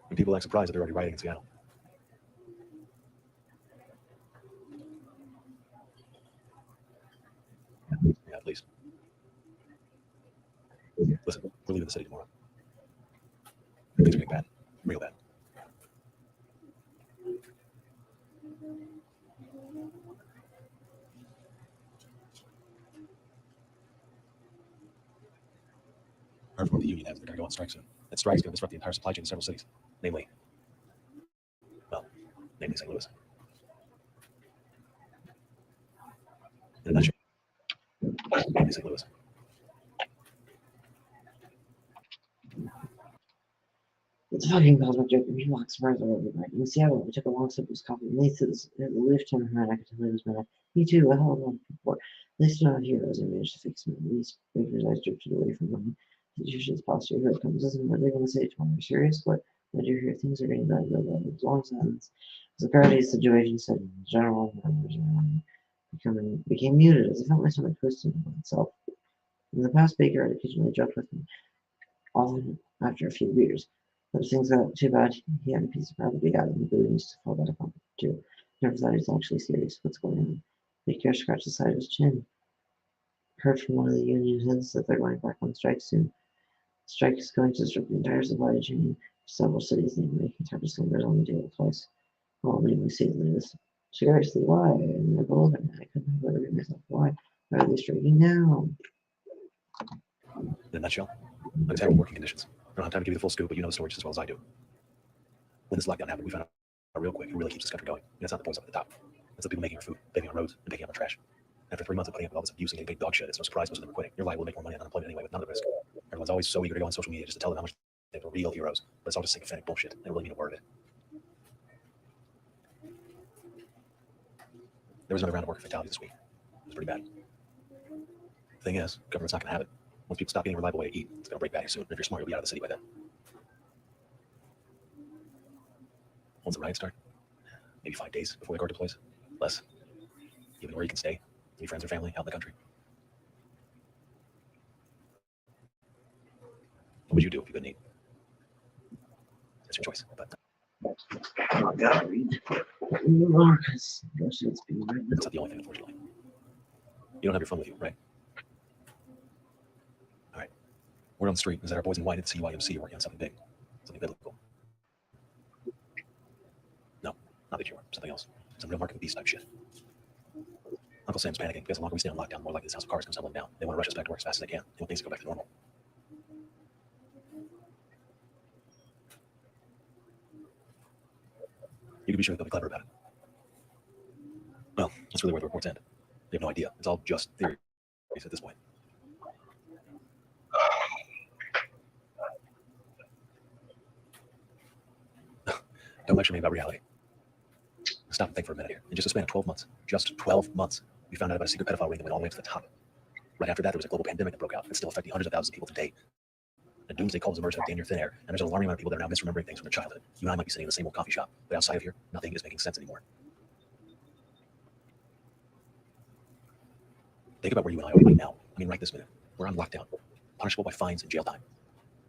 And people act surprised that they're already writing in Seattle. Yeah, at least. Listen, we're leaving the city tomorrow. Things are getting bad. Real bad. I heard from what the union has, they're going to go on strike soon. That strike's going to disrupt the entire supply chain in several cities, namely St. Louis. In a nutshell, namely St. Louis. It's a fucking cosmic joke. We walked surprised all over night. In Seattle, we took a long sip of his coffee. And Lace at the lift turned around. I could tell he was mad. Me too. A hell of a lot before. At least not heroes. I managed to fix him. At least Baker's eyes drifted away from him. Did you shit's posture? Here it comes. Isn't what they're going to say tomorrow? Are you serious? What do you hear? Things are getting bad real bad. It was long silence. As the gravity situation set in, the general murmurs around me became muted as I felt my stomach twisting on itself. In the past, Baker had occasionally joked with me, often after a few beers. But if things got too bad, he had a piece of property out and the building used to fall back on too. Never thought he was actually serious. What's going on? The Nick scratched the side of his chin. Heard from one of the union heads that they're going back on strike soon. The strike is going to disrupt the entire supply chain for several cities, namely making Target's numbers on the table twice. Well, namely St. Louis. Seriously, why? And I couldn't have ever myself. Why are they striking now? In a nutshell, like terrible working conditions. I don't have time to give you the full scoop, but you know the story just as well as I do. When this lockdown happened, we found out real quick who really keeps this country going. And it's not the boys up at the top. It's the people making our food, paving our roads, and picking up our trash. After 3 months of putting up with all this abuse and getting paid dog shit, it's no surprise most of them are quitting. You're liable to make more money on unemployment anyway with none of the risk. Everyone's always so eager to go on social media just to tell them how much they're real heroes, but it's all just sycophantic bullshit. They don't really mean a word of it. There was another round of worker fatalities this week. It was pretty bad. The thing is, government's not going to have it. Once people stop getting a reliable way to eat, it's going to break bad here soon. And if you're smart, you'll be out of the city by then. When's the riot start? Maybe 5 days before the guard deploys? Less. Even where you can stay, any friends or family out in the country. What would you do if you couldn't eat? It's your choice. But I gotta read more because it's being written. that's not the only thing, unfortunately. You don't have your phone with you, right? All right. Word on the street is that our boys in white at the CYMC are working on something big, something biblical. No, not the cure, something else. Some real market of the beast type shit. Uncle Sam's panicking because the longer we stay on lockdown, the more likely this house of cards comes tumbling down. They want to rush us back to work as fast as they can. They want things to go back to normal. You can be sure that they'll be clever about it. Well, that's really where the reports end. They have no idea. It's all just theories at this point. Don't lecture me about reality. Stop and think for a minute here. In just a span of 12 months, just 12 months, we found out about a secret pedophile ring that went all the way to the top. Right after that, there was a global pandemic that broke out. It's still affecting hundreds of thousands of people today. A doomsday cult has emerged out damn near thin air, and there's an alarming amount of people that are now misremembering things from their childhood. You and I might be sitting in the same old coffee shop, but outside of here, nothing is making sense anymore. Think about where you and I are right now. I mean, right this minute. We're on lockdown, punishable by fines and jail time.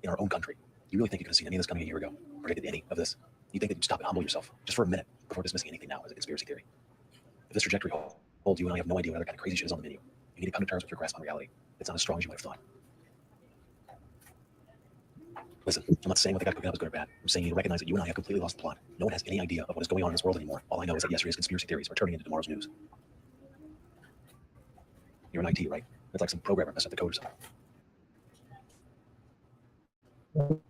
In our own country. You really think you could have seen any of this coming a year ago? Predicted any of this? You think that you'd stop and humble yourself just for a minute before dismissing anything now as a conspiracy theory? If this trajectory holds, you and I have no idea what other kind of crazy shit is on the menu. You need to come to terms with your grasp on reality. It's not as strong as you might have thought. Listen, I'm not saying what they got cooking up is good or bad. I'm saying you need to recognize that you and I have completely lost the plot. No one has any idea of what is going on in this world anymore. All I know is that yesterday's conspiracy theories are turning into tomorrow's news. You're in IT, right? It's like some programmer messed up the code or something.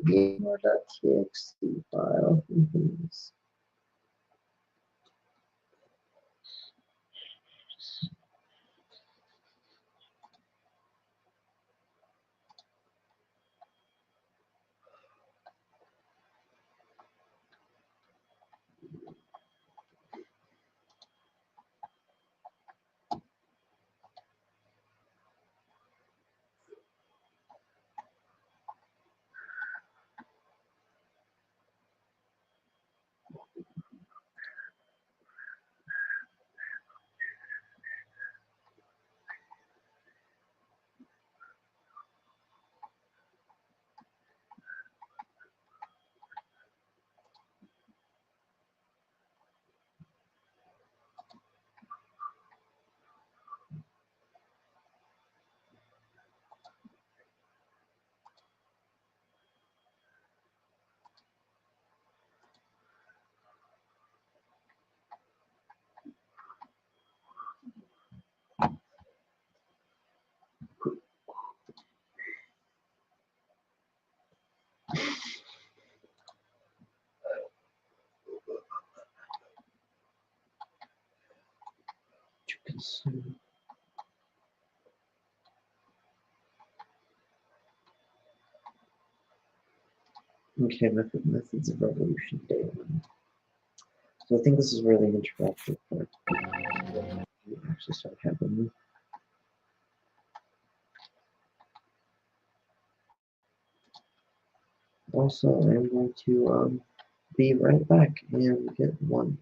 Gamer.txt file. Okay, methods of revolution day 1. So I think this is where the interactive part actually start happening. Also, I'm going to be right back and get lunch.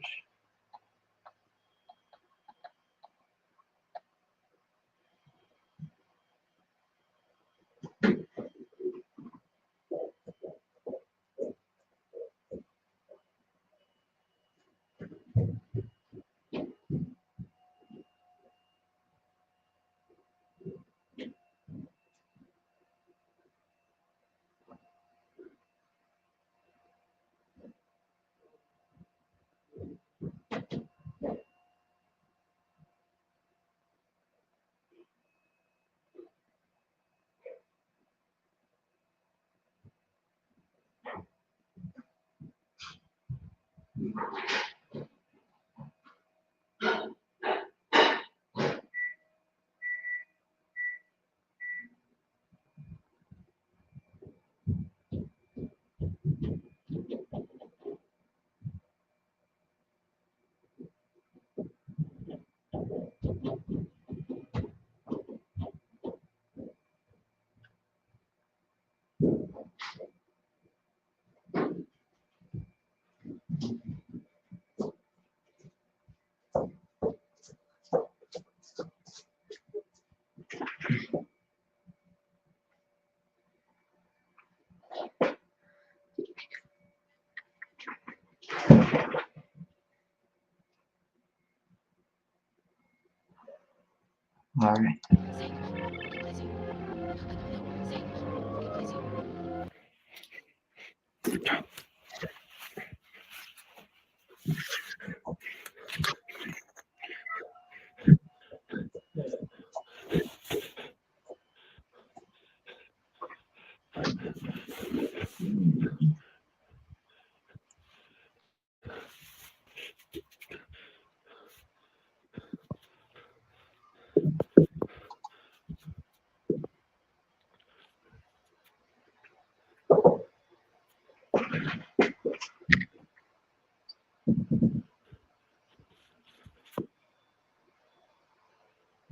Alright. Saying, forget what I say. I don't know.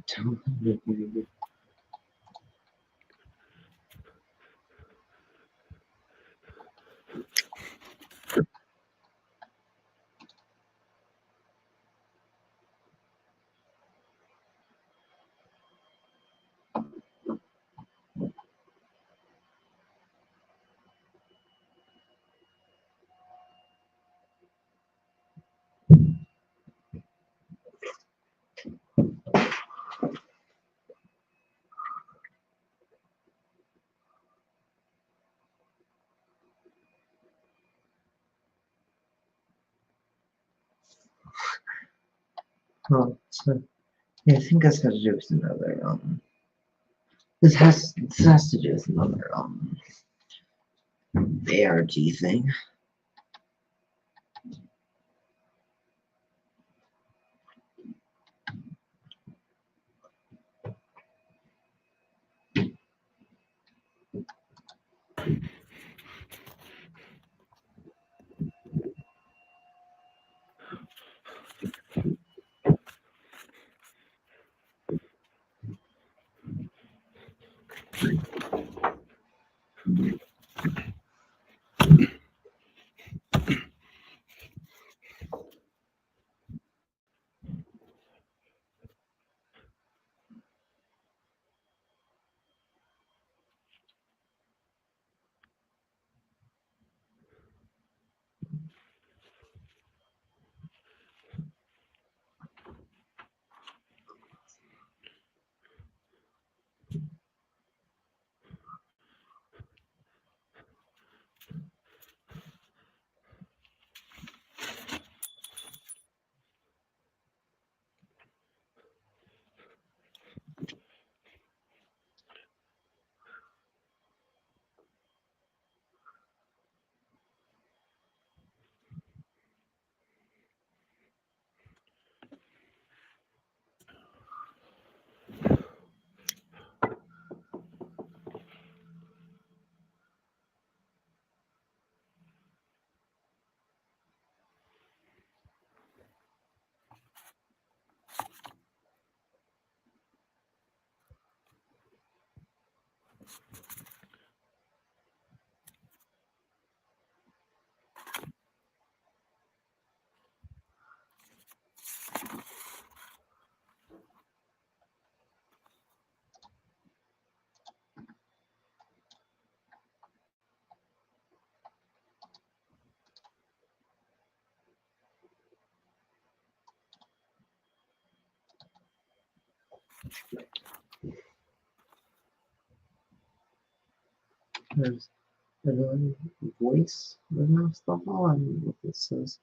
Saying, forget what I say. Oh, so yeah, I think this has to do with another this has to do with another ARG thing. There's another voice announced the hall. I don't know what this says.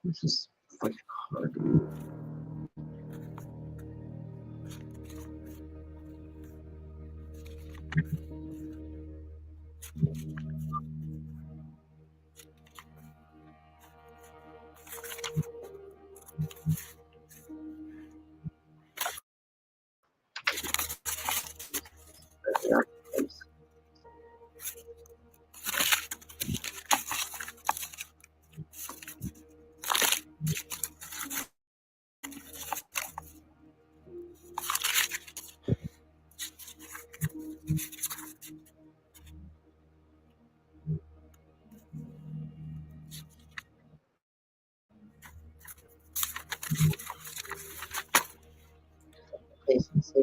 This is like hard.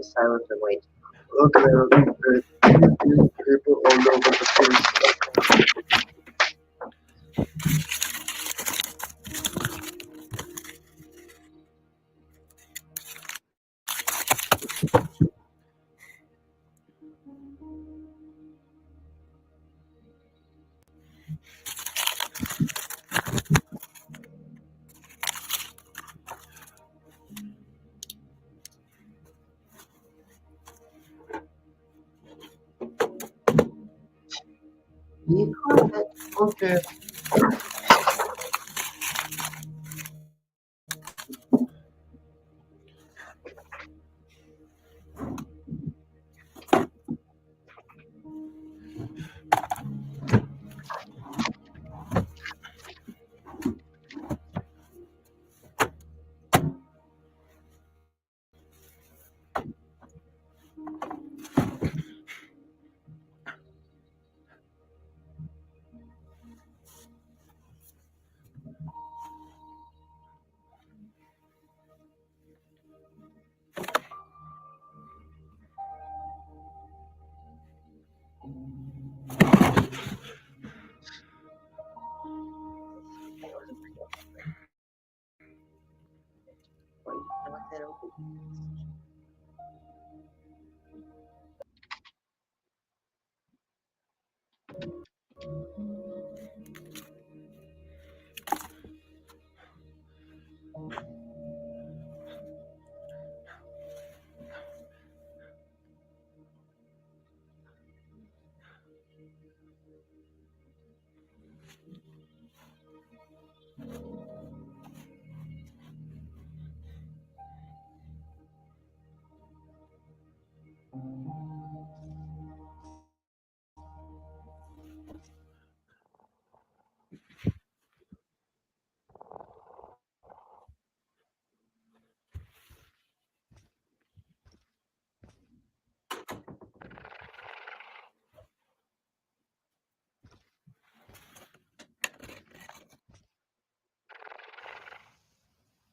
stay silent and wait. Look around. People all over the place. Be quiet. Okay.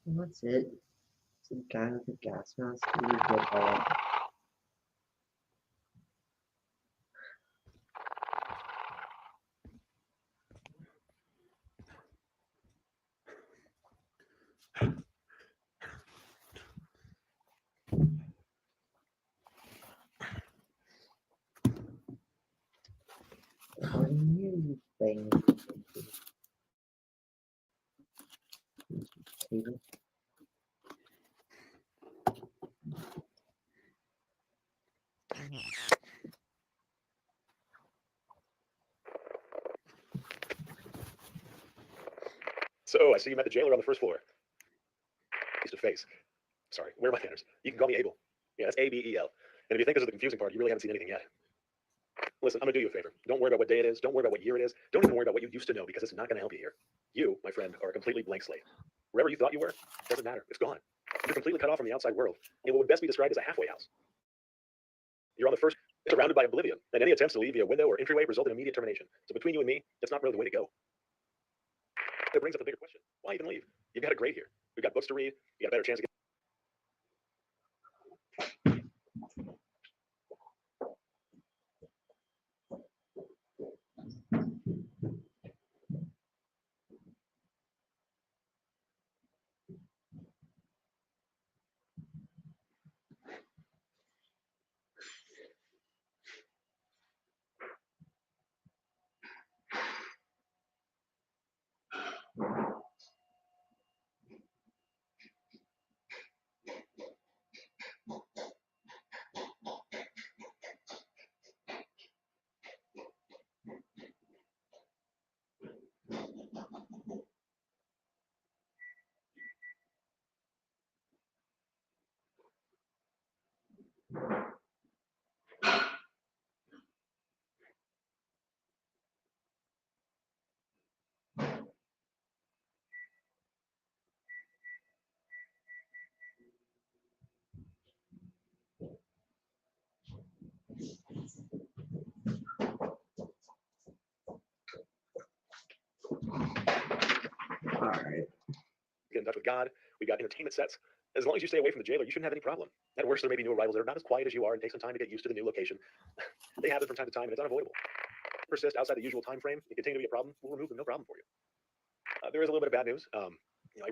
That's it. Some guy with a gas mask. Really good dog. What are you playing? Table. So I see you met the jailer on the first floor. Face to face. Sorry, where are my manners? You can call me Abel. Yeah, that's Abel. And if you think this is the confusing part, you really haven't seen anything yet. Listen, I'm gonna do you a favor. Don't worry about what day it is. Don't worry about what year it is. Don't even worry about what you used to know because it's not gonna help you here. You, my friend, are a completely blank slate. Wherever you thought you were, doesn't matter. It's gone. You're completely cut off from the outside world in what would best be described as a halfway house. You're on the first, surrounded by oblivion, and any attempts to leave via window or entryway result in immediate termination. So between you and me, it's not really the way to go. That brings up a bigger question. Why even leave? You've got it great here. We've got books to read. You got a better chance to get. Alright. Get in touch with God. We got entertainment sets. As long as you stay away from the jailer, you shouldn't have any problem. At worst, there may be new arrivals that are not as quiet as you are and take some time to get used to the new location. They happen from time to time, and it's unavoidable. Persist outside the usual time frame and continue to be a problem, we'll remove them, no problem for you. There is a little bit of bad news. I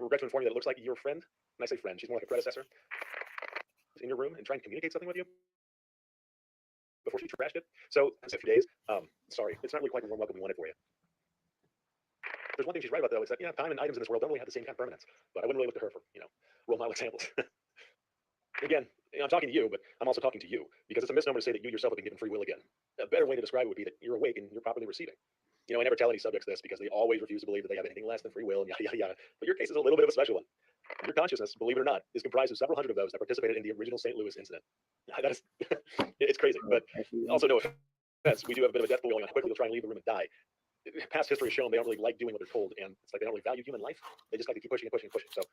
regret to inform you that it looks like your friend, and I say friend, she's more like a predecessor, is in your room and trying to communicate something with you before she trashed it. So, in a few days, sorry, it's not really quite the warm welcome we wanted for you. There's one thing she's right about, though, is that, time and items in this world don't really have the same kind of permanence. But I wouldn't really look to her for, role model examples. Again, I'm talking to you, but I'm also talking to you, because it's a misnomer to say that you yourself have been given free will again. A better way to describe it would be that you're awake and you're properly receiving. I never tell any subjects this because they always refuse to believe that they have anything less than free will and yada, yada, yada. But your case is a little bit of a special one. Your consciousness, believe it or not, is comprised of several hundred of those that participated in the original St. Louis incident. That is, it's crazy, but also no offense. We do have a bit of a death blow going on. How quickly they'll try and leave the room and die. Past history has shown they don't really like doing what they're told, and it's like they don't really value human life. They just like to keep pushing and pushing and pushing. So,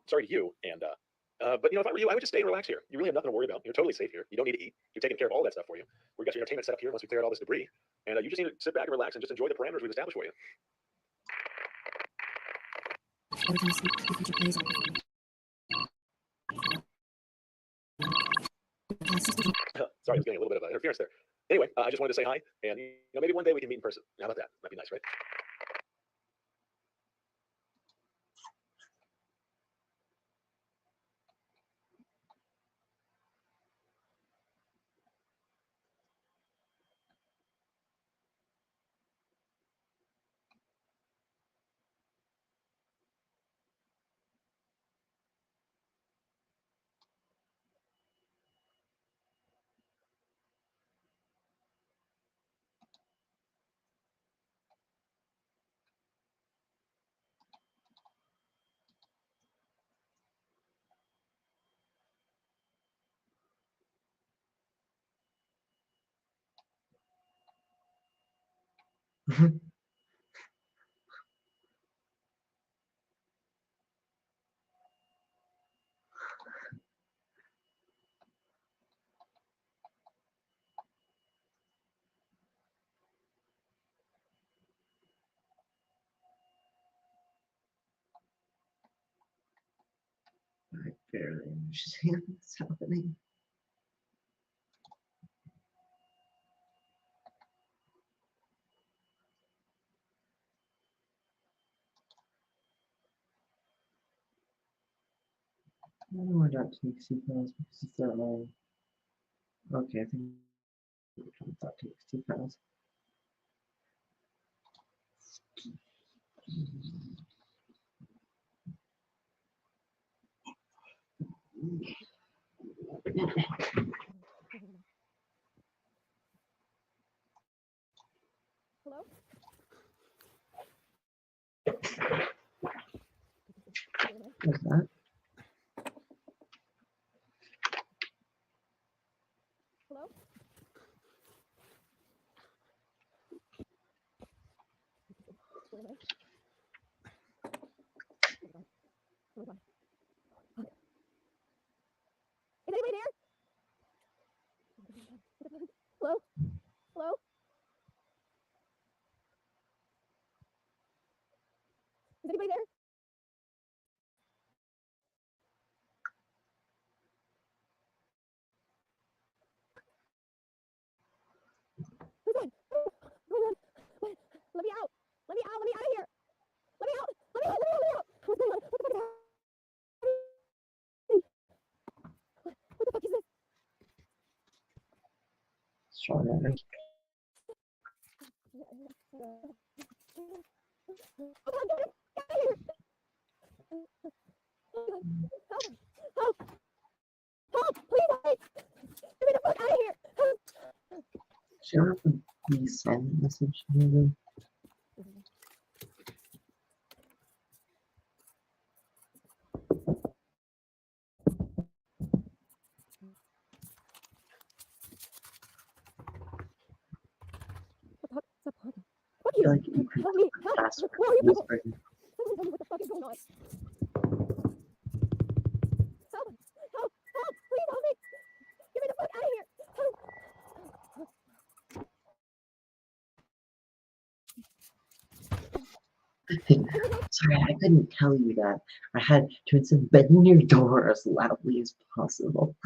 sorry to you. And but if I were you, I would just stay and relax here. You really have nothing to worry about. You're totally safe here. You don't need to eat. You're taking care of all that stuff for you. We've got your entertainment set up here once we clear out all this debris, and you just need to sit back and relax and just enjoy the parameters we've established for you. Every time I speak, the creature plays on before me. Sorry, I was getting a little bit of interference there. Anyway, I just wanted to say hi, and maybe one day we can meet in person. How about that? That'd be nice, right? I barely understand what's happening. I don't know where .txt files because they're all okay. I think .txt files. Hello? What's that? Hello? Where am I? Hold on. Is anybody there? Hello? Hello? Is anybody there? Who's on? Hold on. Let me out. Let me out. Let me out of here. Let me out. Let me out. Let me out. Let me out. What's going on? What the fuck is happening? What the fuck is this? Strawberry. Hold on, get out of here. Help. Help. Help. Please help me. Get me the fuck out of here. Help. She don't have to be silent message. Maybe. Stop talking. Fuck I feel you. like you could Help me. Help. pass Where are you people? whispering. Someone tell me what the fuck is going on. Someone. Help. Help. Please help me. Get me the fuck out of here. Help. Sorry, I couldn't tell you that. I had to insist banging your door as loudly as possible.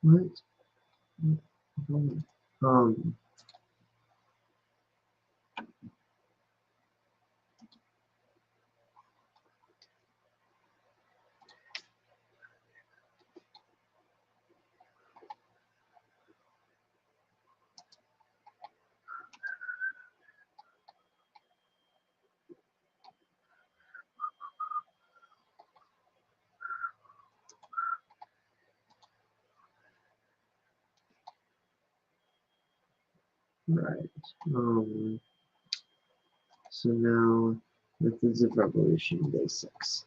What? Um, right. So now, methods of revolution basics.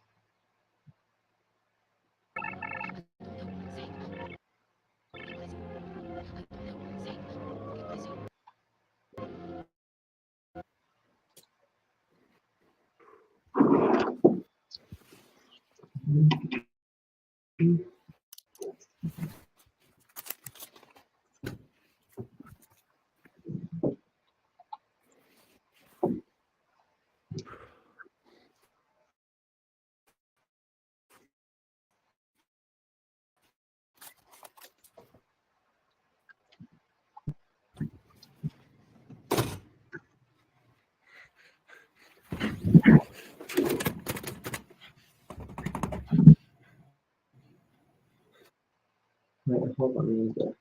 Wait, hold on, I need to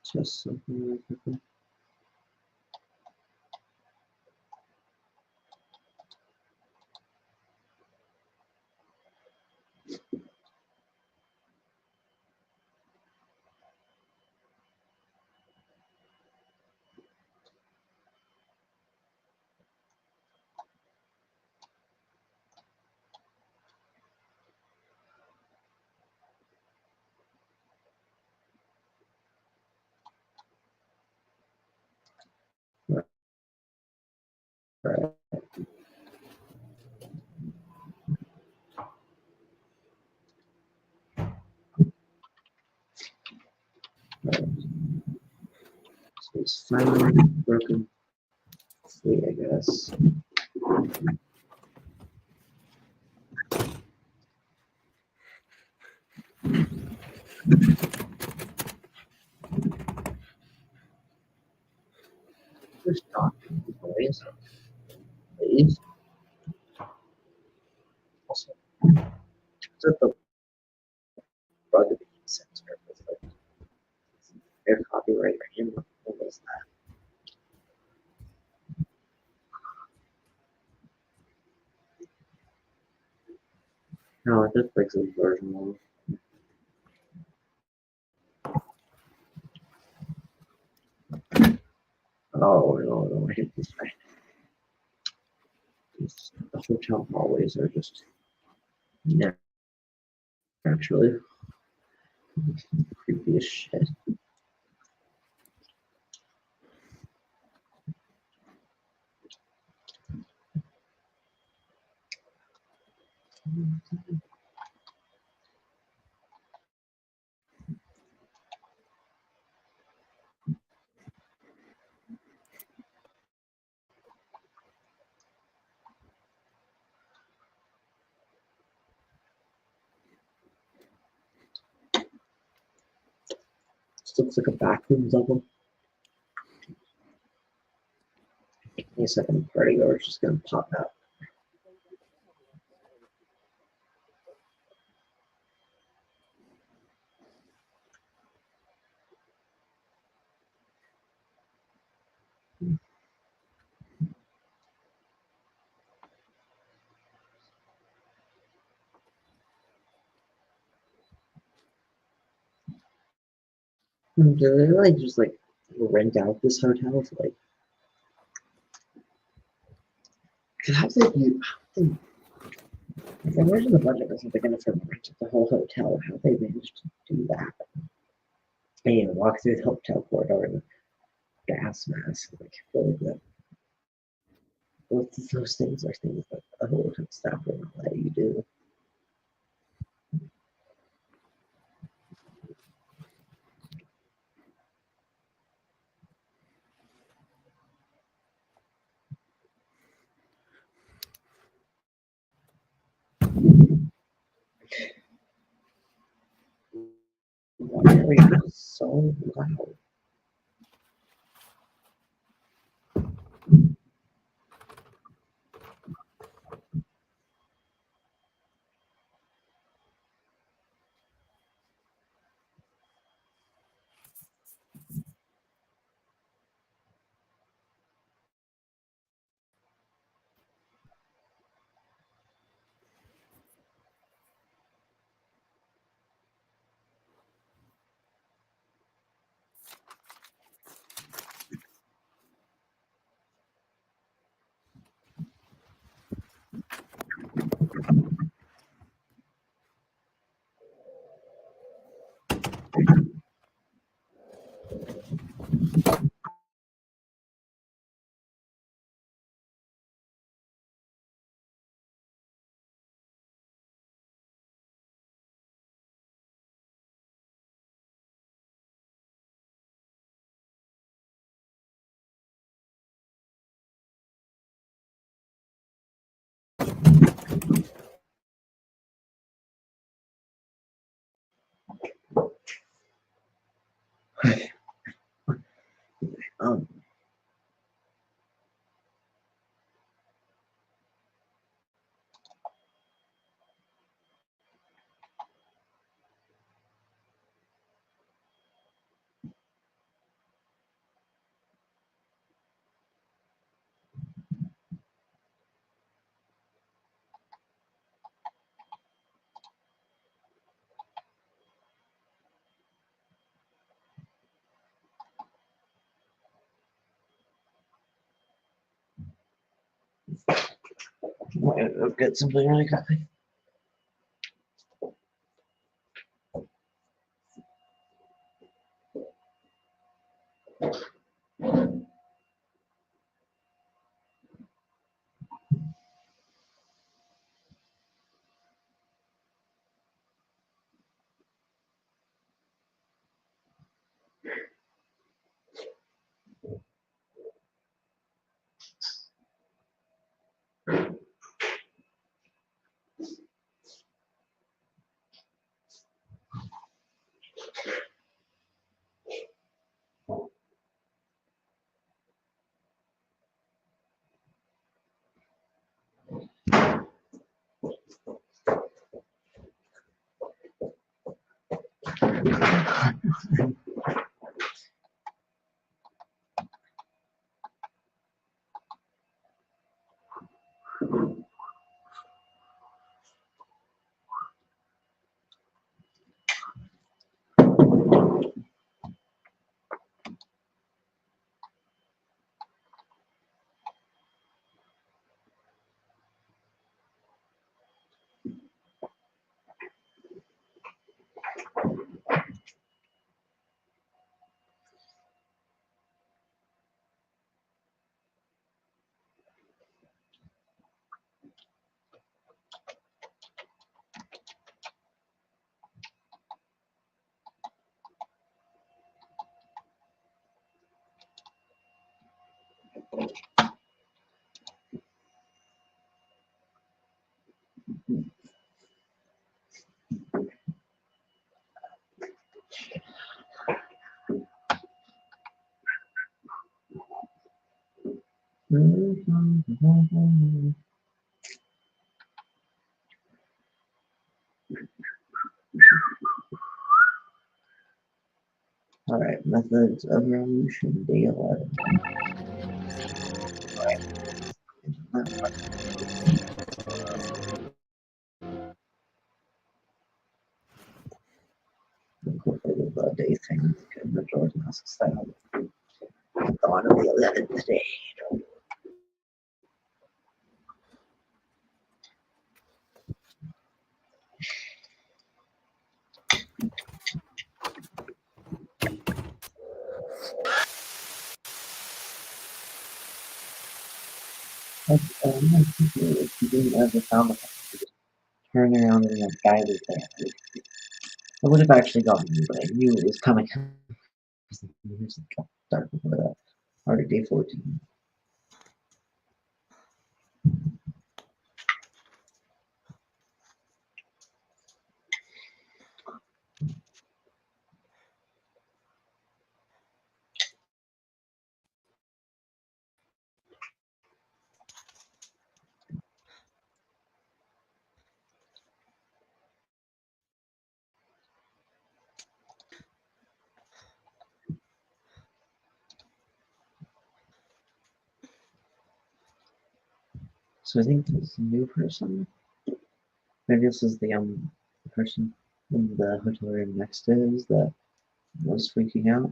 test something really quickly. Right, right. Space finally broken free, I guess. Just talking, boys. Please. Also, is that the bug of the censor with like their copyright regime? What was that? No, it just breaks the version one. Oh no, I hate this guy. The hotel hallways are just naturally creepy as shit. This looks like a backrooms level. In a second, party goer is just gonna pop out. Do they like just like rent out this hotel to like? Cause how they, if they're raising the budget or something, gonna rent the whole hotel, how they managed to do that? And walk through the hotel corridor in a gas mask, like really good. Both of those things are things that a hotel staff will not let you do. Why are you so loud? Um, I'll get something really quickly. Alright, methods of revolution, day 11. Incorporated the day thing because the Jordan has style. Dawn of the 11th day. If you didn't ever found it, just turn around and that guy was there. I would have actually gotten you, but I knew it was coming. Start before that. Alright, day 14. So I think this new person. Maybe this is the person in the hotel room next to us that was freaking out.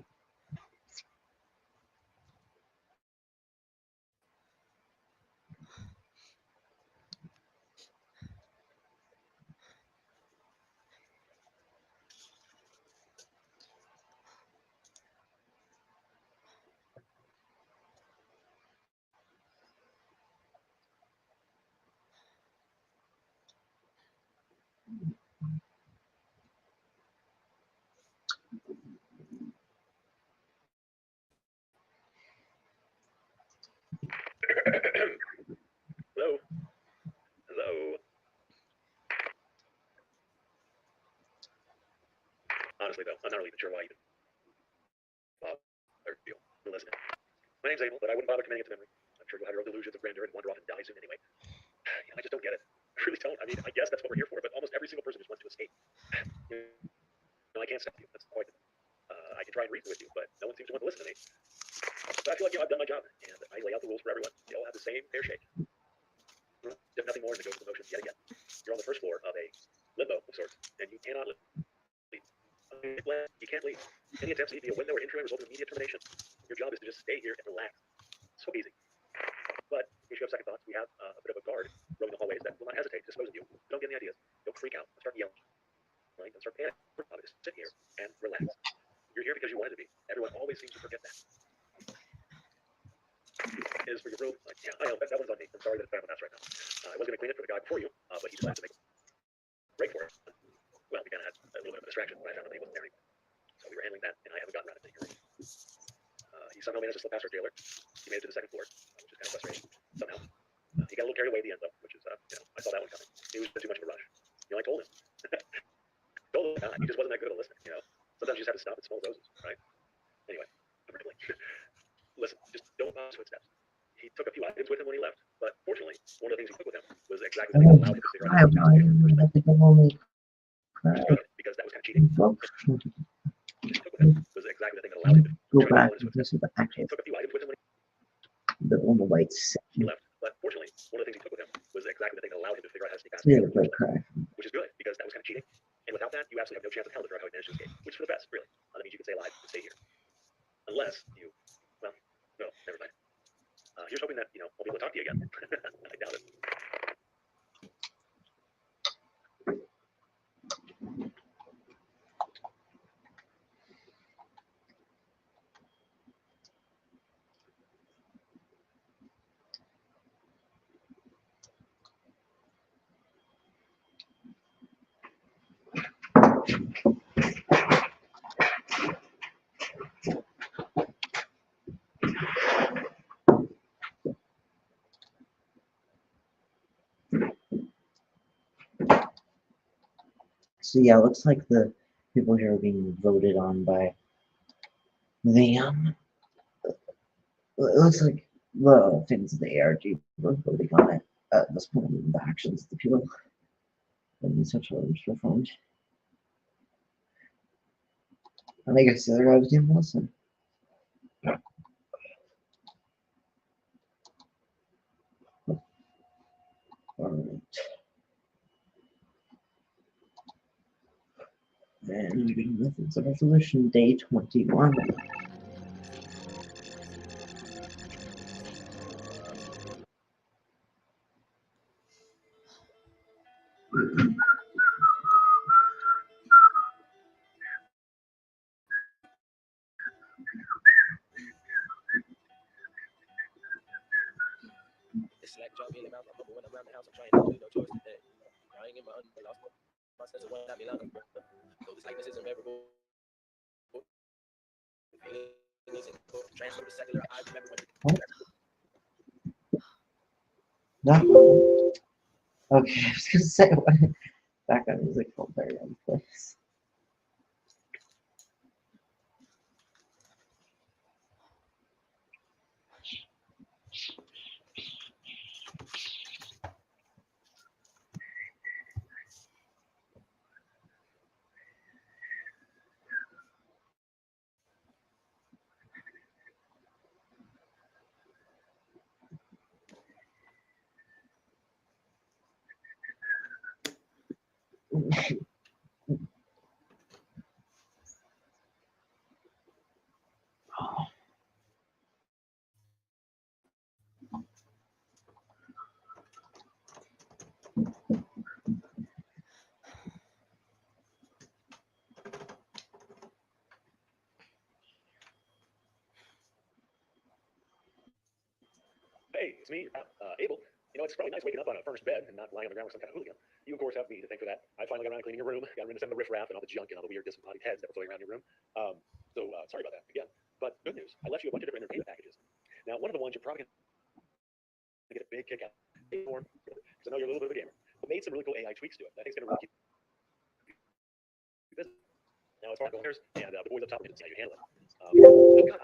Hello. Hello. Honestly, though, I'm not really even sure why I even bother you. Listen, my name's Abel, but I wouldn't bother committing it to memory. I'm sure you'll have your own delusions of grandeur and wander off and die soon anyway. I just don't get it. I really don't. I mean, I guess that's what we're here for, but almost every single person just wants to escape. You know, I can't stop you. That's quite. I can try and reason with you, but no one seems to want to listen to me. So I feel like I've done my job, and I lay out the rules for everyone. They all have the same fair shake. There's nothing more than to go through the motions yet again. You're on the first floor of a limbo of sorts, and you cannot leave. You can't leave. Any attempts to leave via window or entry result in immediate termination. Your job is to just stay here and relax. So easy. But if you have second thoughts, we have a bit of a guard roaming the hallways that will not hesitate to dispose of you. Don't get any ideas. Don't freak out. Don't start yelling. Don't start panicking. Just sit here and relax. You're here because you wanted to be. Everyone always seems to forget that. Is for your room. Yeah, I know. That one's on me. I'm sorry that it's bad with that right now. I was going to clean it for the guy before you, but he decided to make a break for it. Well, we kind of had a little bit of a distraction when I found out that he wasn't there anymore. So we were handling that, and I haven't gotten around to your room. He somehow managed to slip past our jailer. He made it to the second floor, which is kind of frustrating. Somehow. He got a little carried away at the end, though, which is, I saw that one coming. He was too much of a rush. I told him. He just wasn't that good at listening, Sometimes you just have to stop at small doses, right? Anyway, listen, just don't follow his footsteps. He took a few items with him when he left, but fortunately, one of the things he took with him was exactly the thing that allowed him to figure out how to use the jailer in the first place. Because that was kind of cheating. took with him was exactly the thing that allowed him to Go travel back all and into this is the He actual took a few items with him when the on the white he section. left, but fortunately, one of the things he took with him was exactly the thing that allowed him to figure out how to sneak past Yeah, the the red crack. which is good because that was kind of cheating. And without that, you absolutely have no chance of telling the how he managed to escape, which is for the best, really. That means you can stay alive and stay here, unless you, well, no, never mind. Here's hoping that I'll be able to talk to you again. I doubt it. So yeah, it looks like the people here are being voted on by the it looks like the things of the ARG were voting on it at this point in the actions the people in such orders performed. And I guess the other guy was Dean Wilson. Alright. And methods of resolution day 21. It's slack jaw, mealy mouth. I'm humble when I'm around the house. I'm trying not to do no chores today. Crying in my lost my sense of what got me lost. Though this likeness is unbearable. Transfer to secular. I remember when. No. Okay, I was gonna say what background music felt very out of place. Hey, it's me, Abel. It's probably nice waking up on a furnished bed and not lying on the ground with some kind of hooligan. You, of course, have me to thank for that. I finally got around to cleaning your room, got rid of some of the riffraff and all the junk and all the weird disembodied heads that were floating around your room. Sorry about that again. But good news, I left you a bunch of different entertainment packages. Now, one of the ones you're probably going to get a big kick out of, because I know you're a little bit of a gamer. But made some really cool AI tweaks to it. I think it's going to really keep you busy. Now, as far as goers and the boys up top, didn't see how you handle it. God,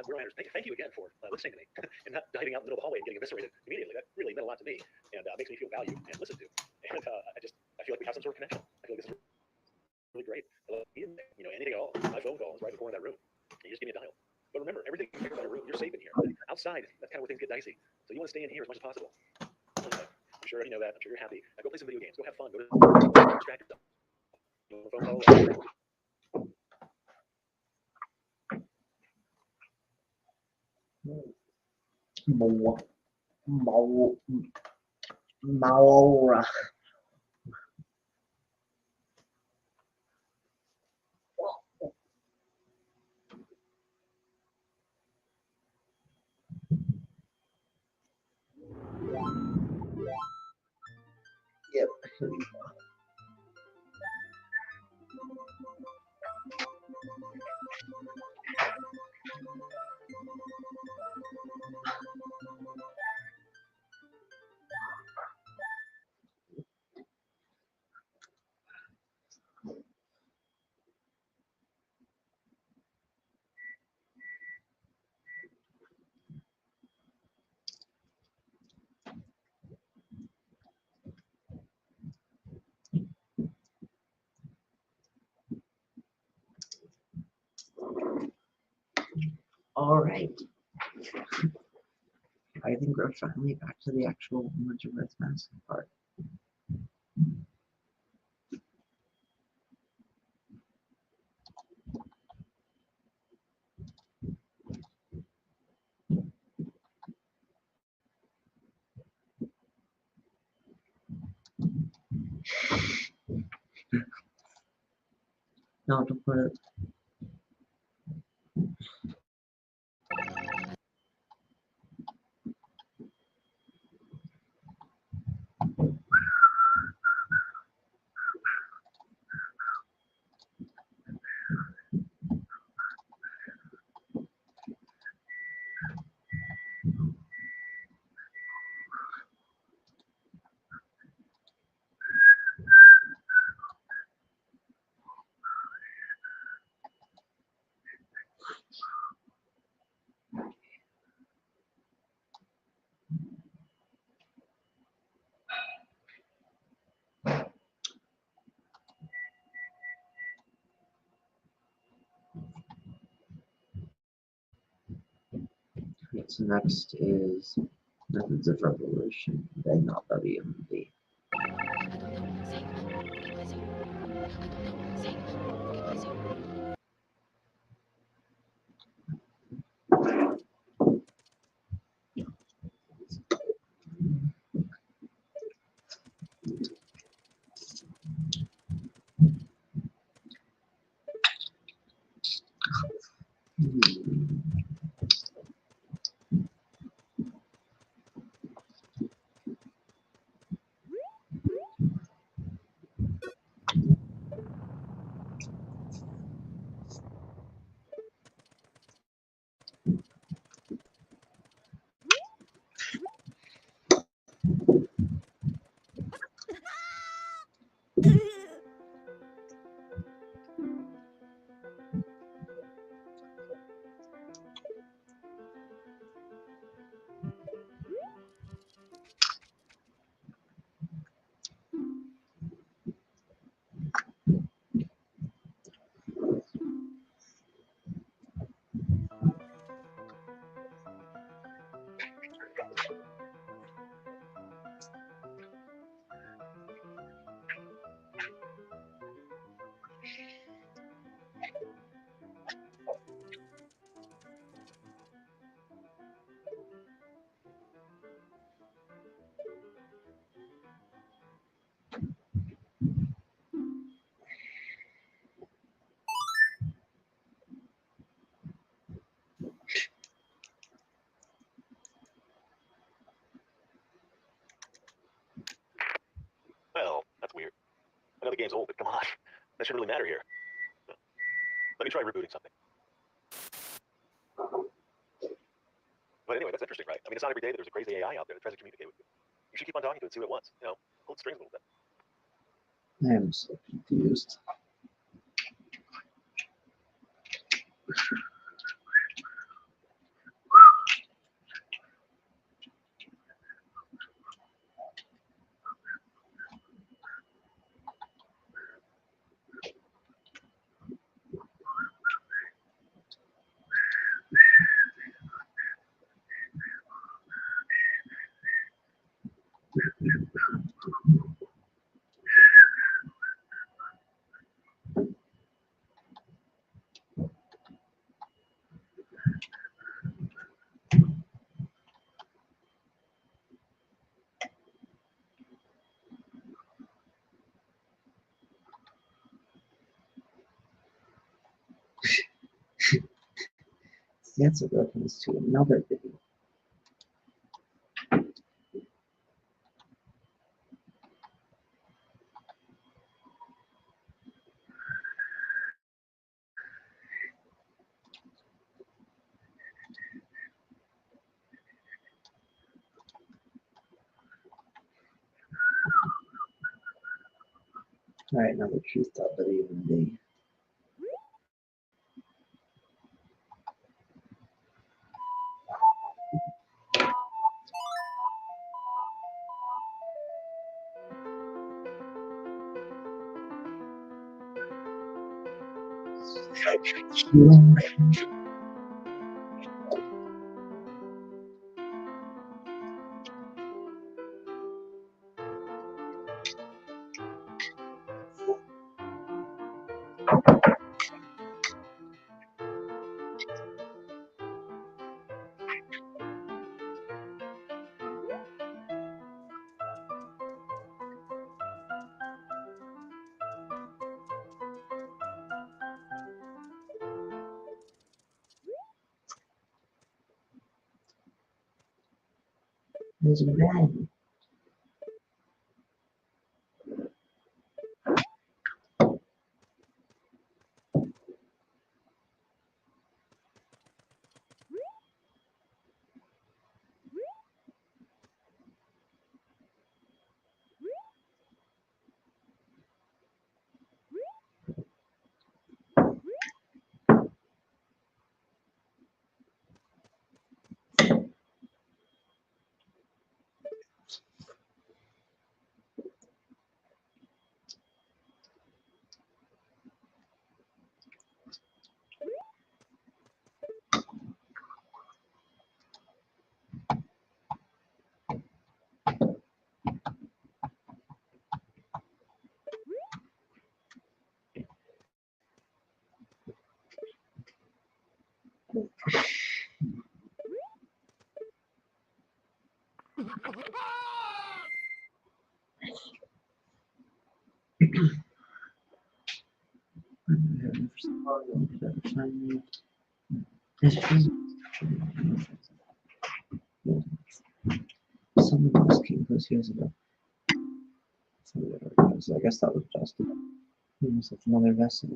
thank you again for listening to me and not diving out in the middle of the hallway and getting eviscerated immediately. That really meant a lot to me and makes me feel valued and listened to. And I feel like we have some sort of connection. I feel like this is really great. Anything at all. My phone call is right in the corner of that room. You just give me a dial. But remember, everything in that room, you're safe in here. Outside, that's kind of where things get dicey. So you want to stay in here as much as possible. I'm sure you know that. I'm sure you're happy. Now go play some video games. Go have fun. Go distract yourself. You want a phone call? Maura. Yep. Alright. I think we're finally back to the actual Gingerbread Mask part. Now to put it. So next is methods of revolution, then not WMD. Well, that's weird. I know the game's old, but come on. That shouldn't really matter here. Let me try rebooting something. But anyway, that's interesting, right? I mean, it's not every day that there's a crazy AI out there that tries to communicate with you. You should keep on talking to it, see what it wants. You know, hold the strings a little bit. I am so confused. That's a reference to another video. Alright, now the truth.wmd. There's a bed. Someone else came close years ago. So I guess that was just such another vessel.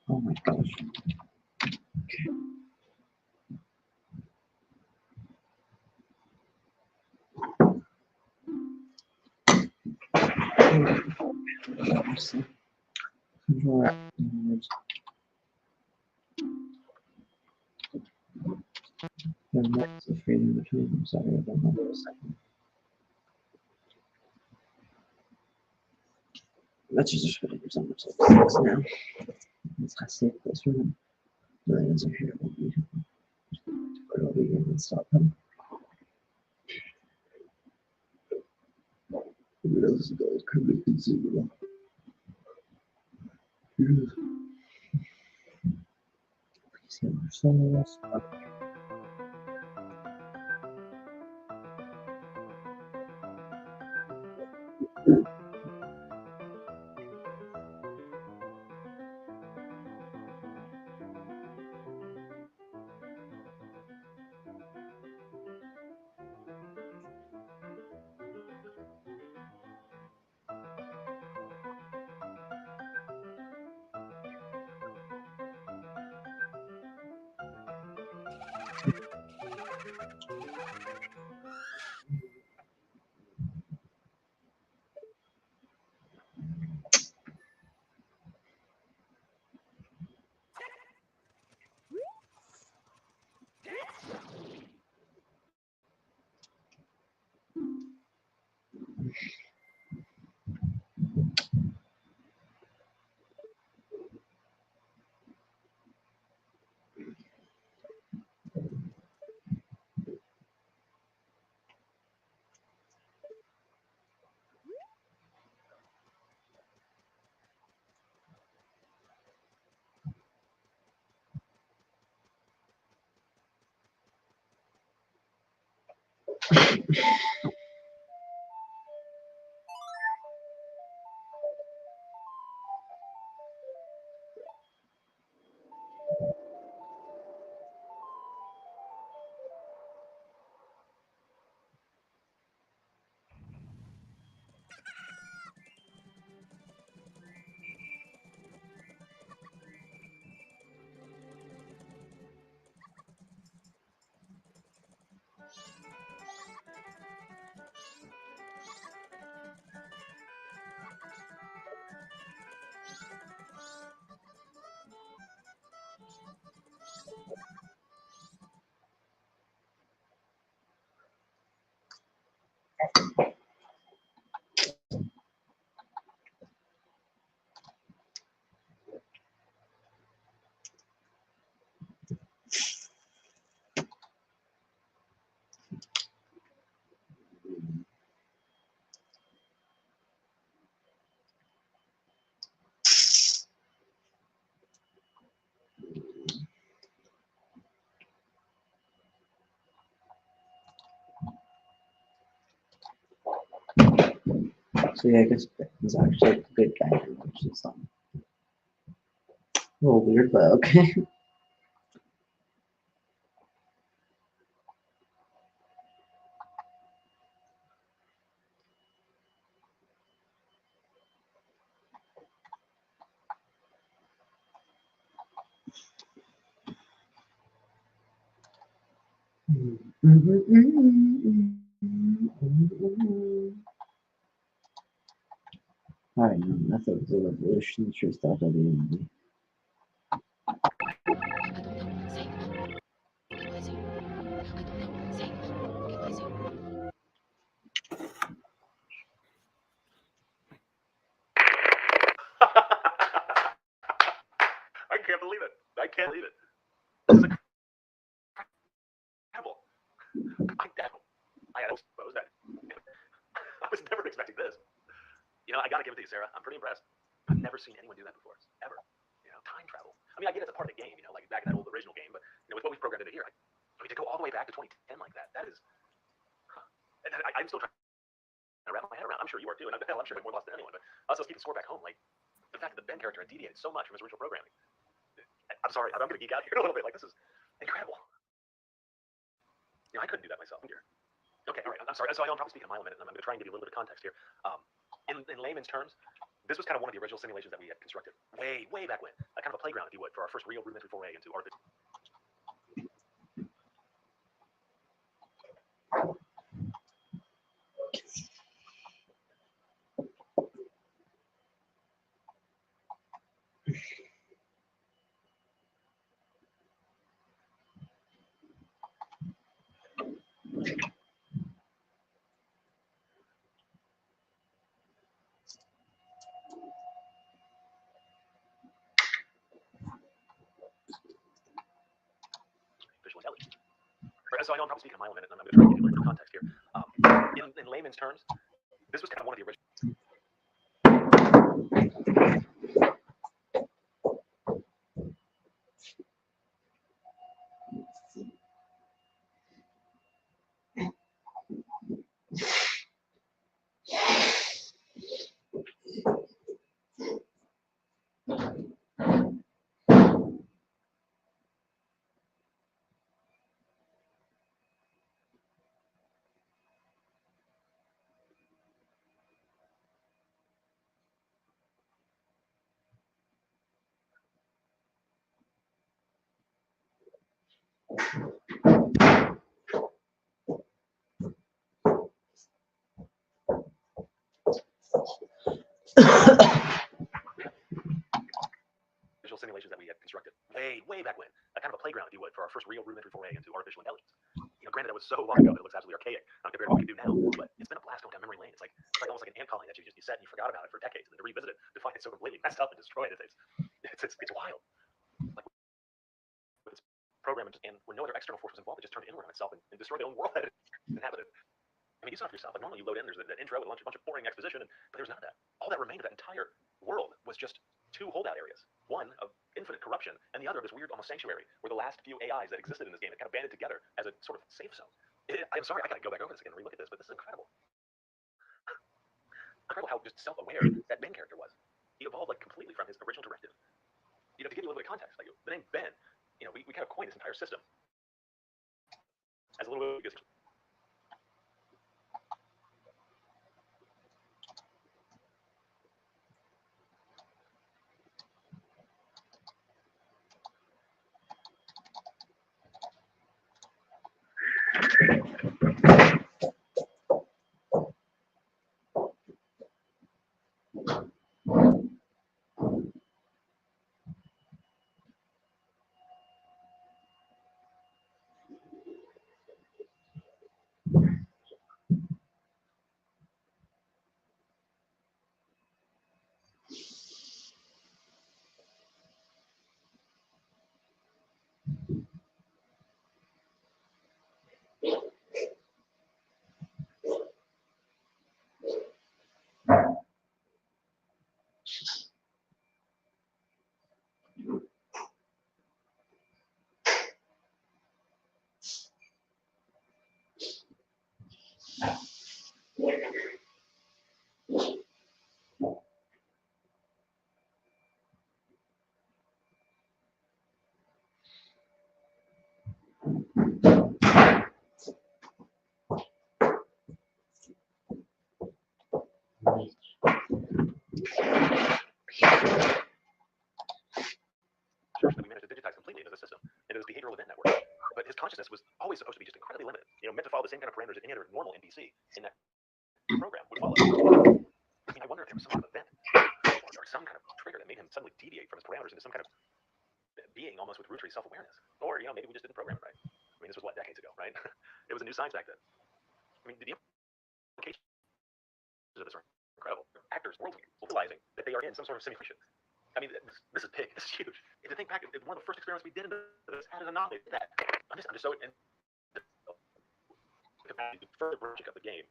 Oh my gosh. Control afterwards. There's lots of freedom between them. Sorry, I don't know for a second. Let's just put it on themselves now. Let's see if this one. Millions are here. Won't be. Put it over again and stop them. Those guys could be conceivable. Please get our souls. So yeah, I guess he's actually a good guy, which is A little weird, but okay. Alright, no, that's a revolution. True stuff at the end. I don't know what I'm saying. Forget what I say. I don't know what I'm saying. Forget what I say. I can't believe it. I can't believe it. This is incredible. I had exposed that. I was never expecting this. I got to give it to you, Sarah. I'm pretty impressed. I've never seen anyone do that before, ever. Time travel. I mean, I get it's a part of the game, like back in that old original game, but with what we've programmed into here, to go all the way back to 2010 like that is. Huh. And I'm still trying to wrap my head around. I'm sure you are too, and I'm sure I'm more lost than anyone. But us keeping score back home, like the fact that the Ben character had deviated so much from his original programming. I'm sorry, I'm going to geek out here a little bit. Like this is incredible. I couldn't do that myself. Here. Okay, all right. I'm sorry. So I know I'm probably speaking a mile a minute, and I'm going to try and give you a little bit of context here. In layman's terms, this was kind of one of the original simulations that we had constructed way back when, kind of a playground, if you would, for our first real rudimentary foray into artificial. Intelligence. So I know I'm probably speaking a mile a minute, and I'm going to try and give you a little bit of context here. In layman's terms, this was kind of one of the original. Simulations that we had constructed way back when, kind of a playground, if you would, for our first real rudimentary foray into artificial intelligence. Granted, that was so long ago that it looks absolutely archaic compared to what we can do now, but it's been a blast going down memory lane. It's almost like an ant colony that you set and you forgot about it for decades, and then to revisit it to find it so completely messed up and destroyed. It's wild. Like with its program, and when no other external force was involved, it just turned inward on itself and destroyed the own world that it inhabited. I mean, you saw it for yourself. Like normally you load in, there's that intro with a bunch of boring exposition, but there's none of that. All that remained of that entire world was just two holdout areas. One of infinite corruption, and the other this weird almost sanctuary where the last few AIs that existed in this game had kind of banded together as a sort of safe zone. I'm sorry, I gotta go back over this again and relook at this, but this is incredible. Incredible how just self-aware that Ben character was. He evolved completely from his original directive. To give you a little bit of context, the name Ben, we kind of coined this entire system as a little bit because behavioral event network. But his consciousness was always supposed to be just incredibly limited, meant to follow the same kind of parameters that any other normal NPC in that program would follow. I mean, I wonder if there was some kind of event or some kind of trigger that made him suddenly deviate from his parameters into some kind of being almost with rudimentary self-awareness. Or, maybe we just didn't program it right. I mean, this was what, decades ago, right? It was a new science back then. I mean, the implications of this are incredible. Actors worldview, realizing that they are in some sort of simulation. I mean, this is big. This is huge. And to think back, one of the first experiments we did into this, how did anomaly that? I'm just so in the capacity to further branching up the game,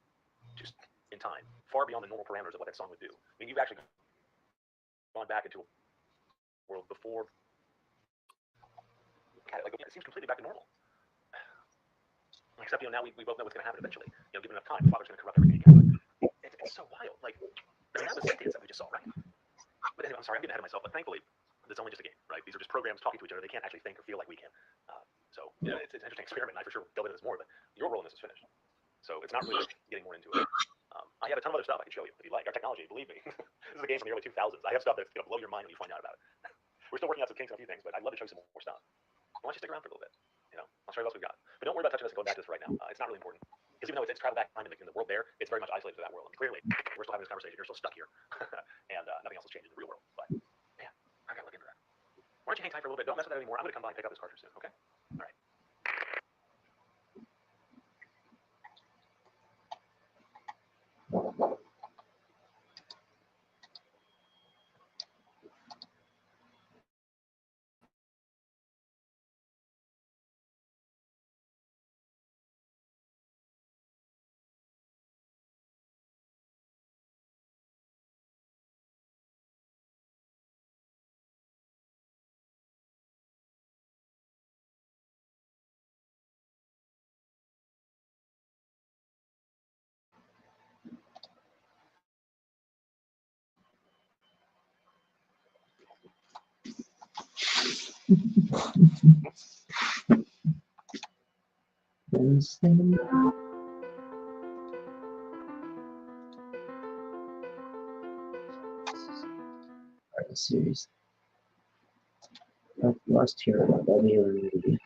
just in time, far beyond the normal parameters of what that song would do. I mean, you've actually gone back into a world before. Like, it seems completely back to normal. Except, now we both know what's going to happen eventually. Given enough time, the father's going to corrupt everything he can. It's so wild. Like, I mean, that was sentience that we just saw, right? But anyway, I'm sorry, I'm getting ahead of myself. But thankfully, it's only just a game, right? These are just programs talking to each other. They can't actually think or feel like we can. So, it's an interesting experiment. And I for sure delve into this more, but your role in this is finished. So it's not really like getting more into it. I have a ton of other stuff I can show you if you like. Our technology, believe me, this is a game from the early 2000s. I have stuff that's going to blow your mind when you find out about it. We're still working out some kinks on a few things, but I'd love to show you some more stuff. Why don't you stick around for a little bit? I'll show you what else we've got. But don't worry about touching this and going back to this right now. It's not really important. Because even though it's traveled back in time in the world there, it's very much isolated to that world. I mean, clearly, we're still having this conversation. You're still stuck here. And nothing else has changed in the real world. But, man, I got to look into that. Why don't you hang tight for a little bit? Don't mess with that anymore. I'm going to come by and pick up this cartridge soon, okay? All right. Series. I've lost here. WMD.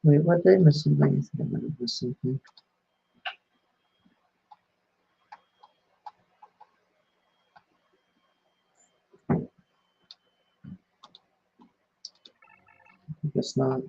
Wait, what did I miss something? I think I might have missed something. I guess not.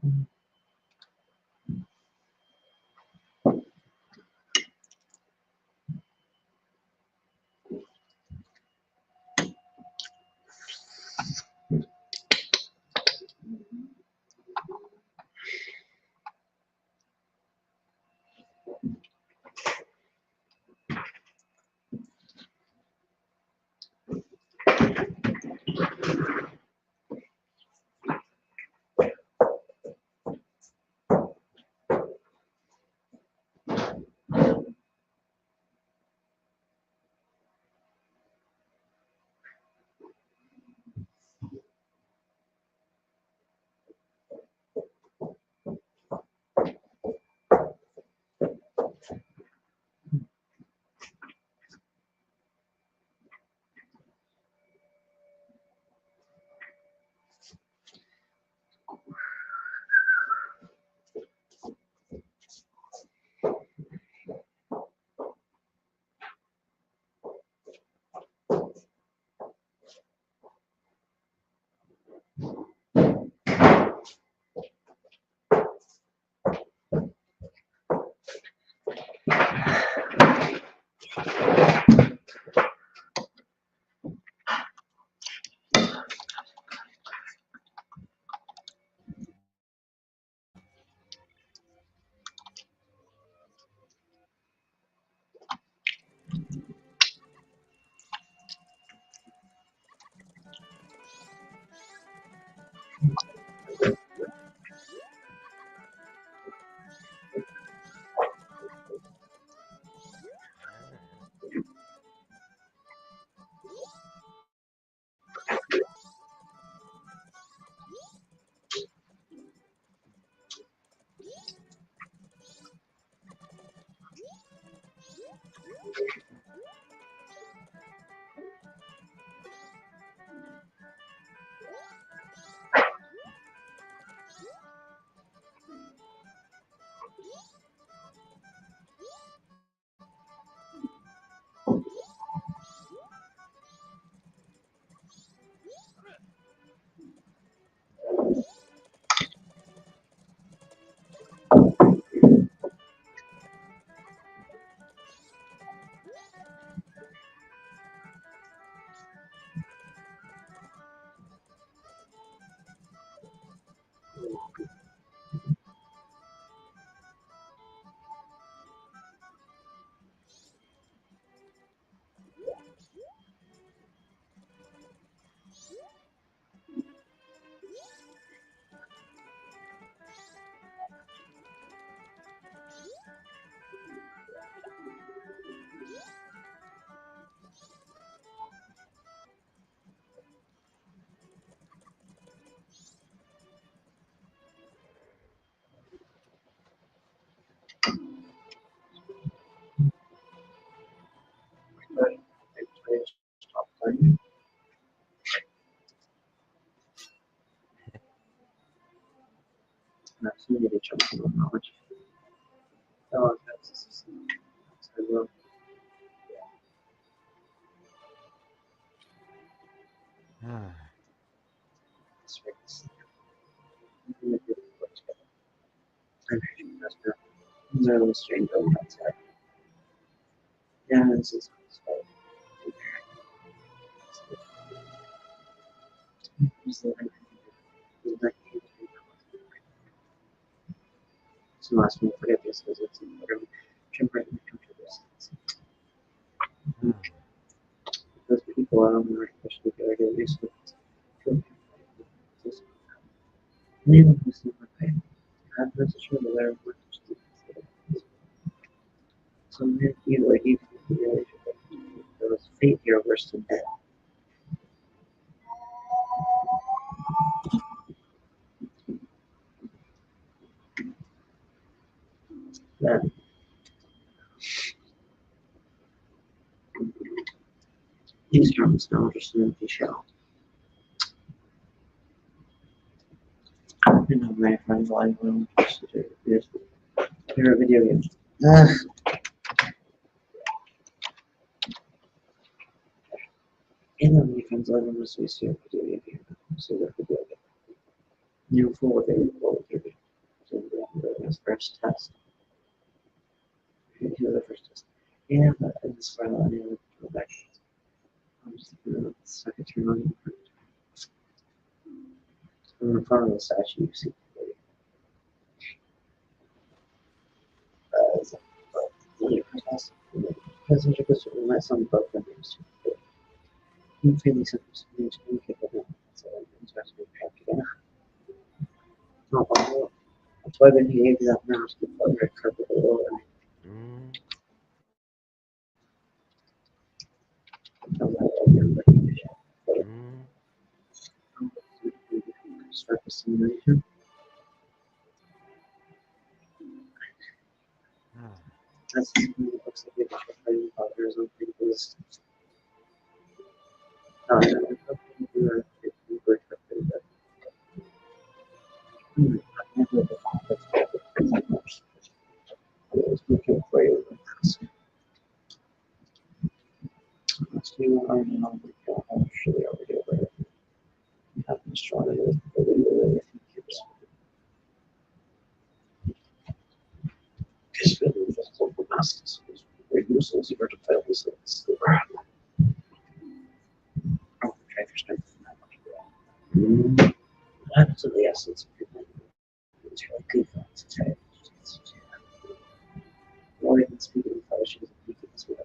But I stop playing. That's really the chunk of knowledge. Oh, that's I will. That's right. I'm reading this now. These are little strange on the outside. Yeah, this is so last one forget this because it's whatever. Jump right into this. Those people are on the right, especially if they're getting used to it. Neither was super pain. I have message from the letter with so either way, even if you really there was fate here worse than death. Then these drums now just an empty shell. You know, my friends live room just to do this. Favorite video games. And then my friends live room is used to video game. So they're video game. New full of it, full of it. So the first test. Here's the first test. Yeah, but it's for I need to go back. I'm just gonna second turn on. I'm in front of the statue. You see. Passenger goes to let some boat from names to you feeling some names to get the so it's best to be packed again. No, that's why when he gave that mouse to put red carpet all over start the simulation. That's something that looks like it's fighting others on people's let's do our number. Actually, already over it. We have been strong enough for the really years. This film is a whole master's. We're useless if we're to fail this. Oh, try for strength. That's the essence of good language. It's really good for us to try. More than speaking in fellowship is a weakness with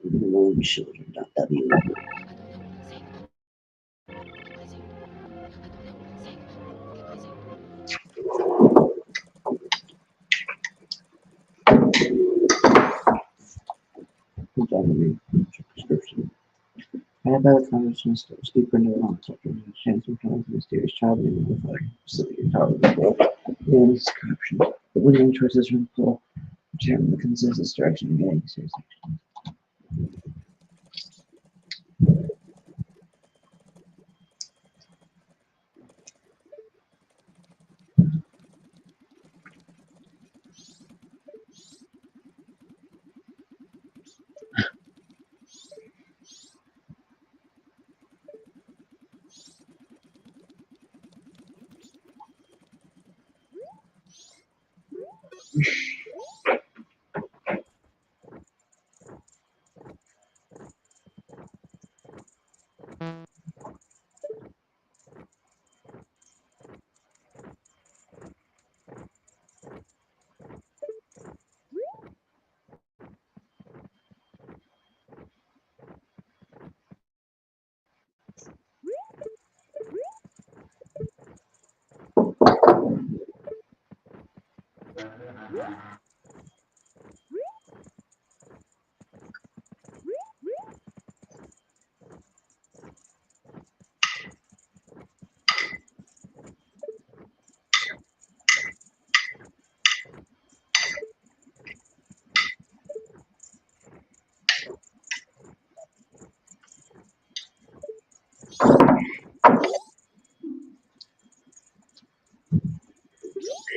Little children.w. I don't know what I'm saying. Forget what I say. I don't know what I'm saying. Forget what I say. Prescription. I have other conversations that was deeper into the long chapter and chance sometimes a mysterious child in the fire. Silly tolerable. And description. The winning choices from the floor determine the consensus direction of getting serious action.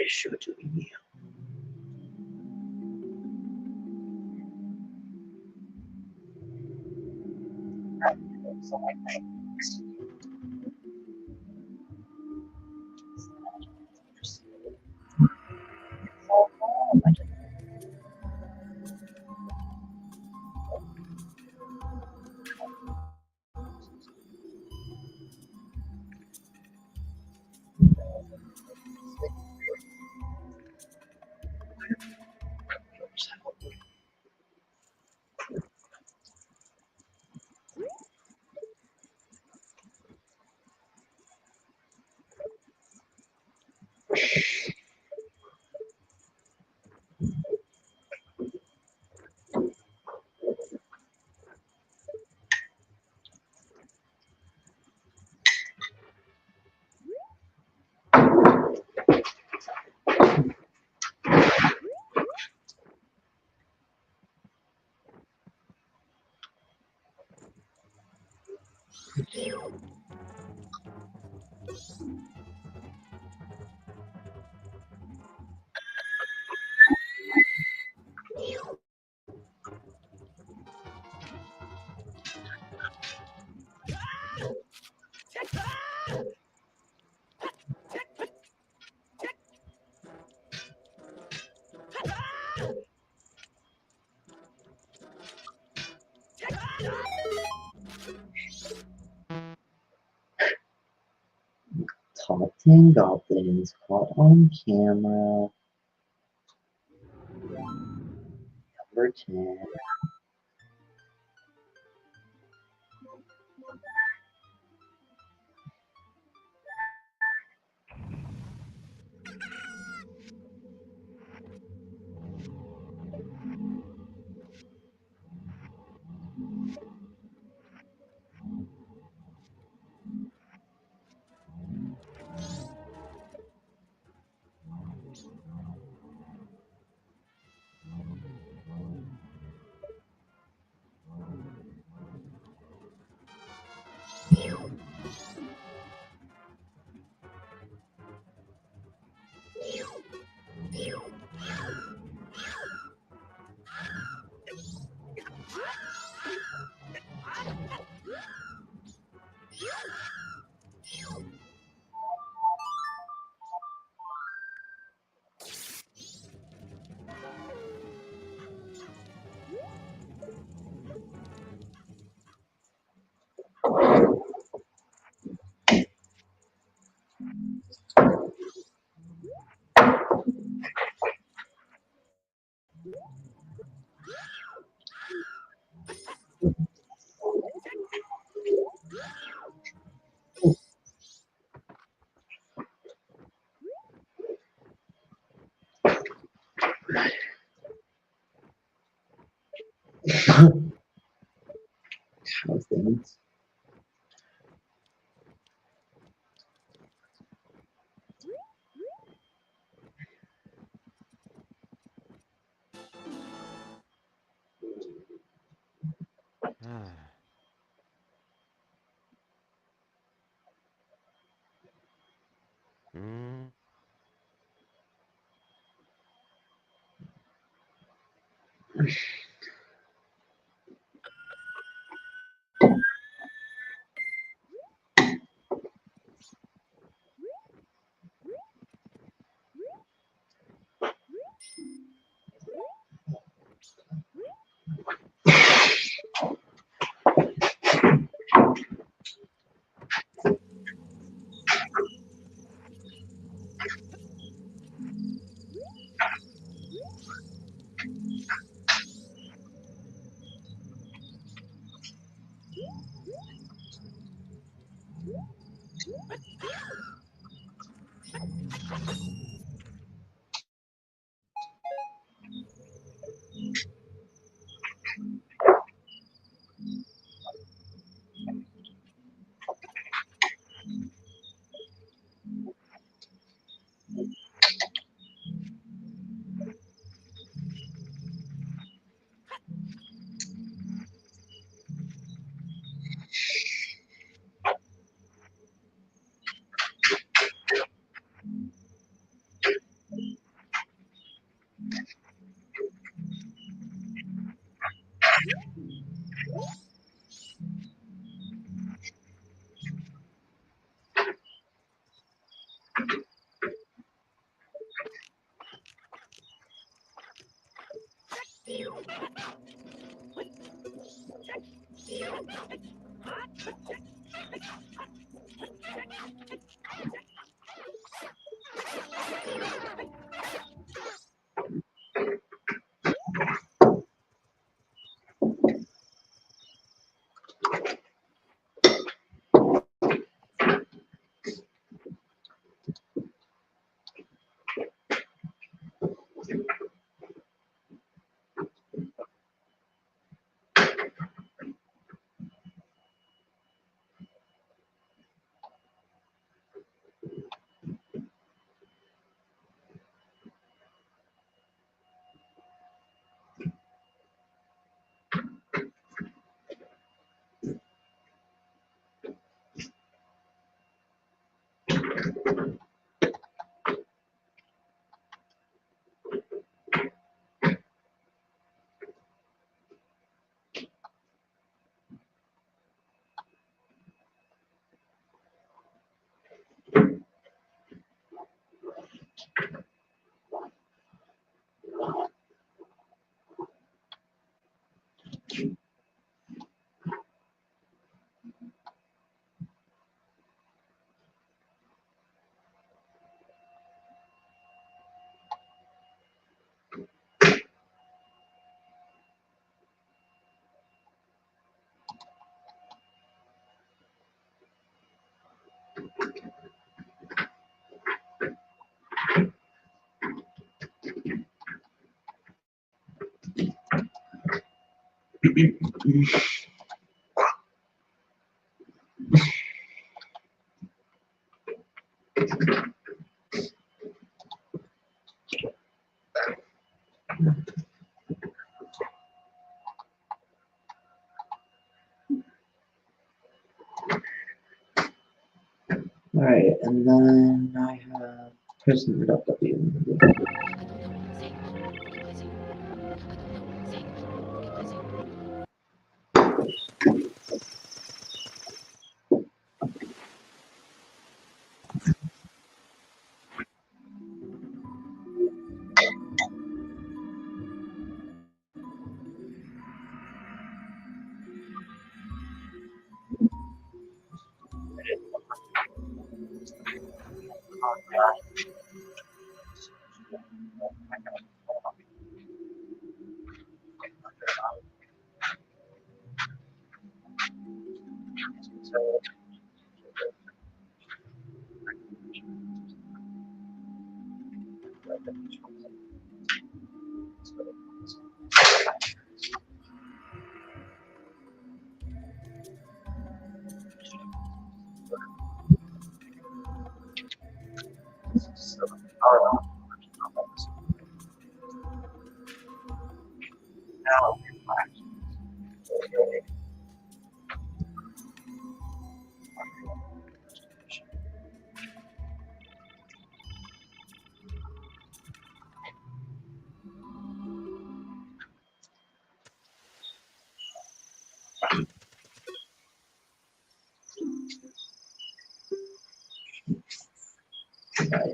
Show it to me. Top 10 goblins caught on camera. Number 10. How things. Mm. Alright, and then I have person.w. I don't know what I'm saying. Forget what I say. I don't know what I'm saying. Forget what I say.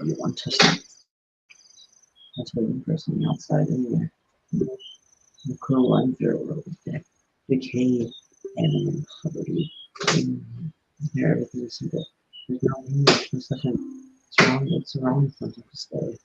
You want to stop. That's waiting for something outside anyway. The cool under road deck. The cave and poverty. Here everything is simple. There's no English, no second. It's wrong for them to stay.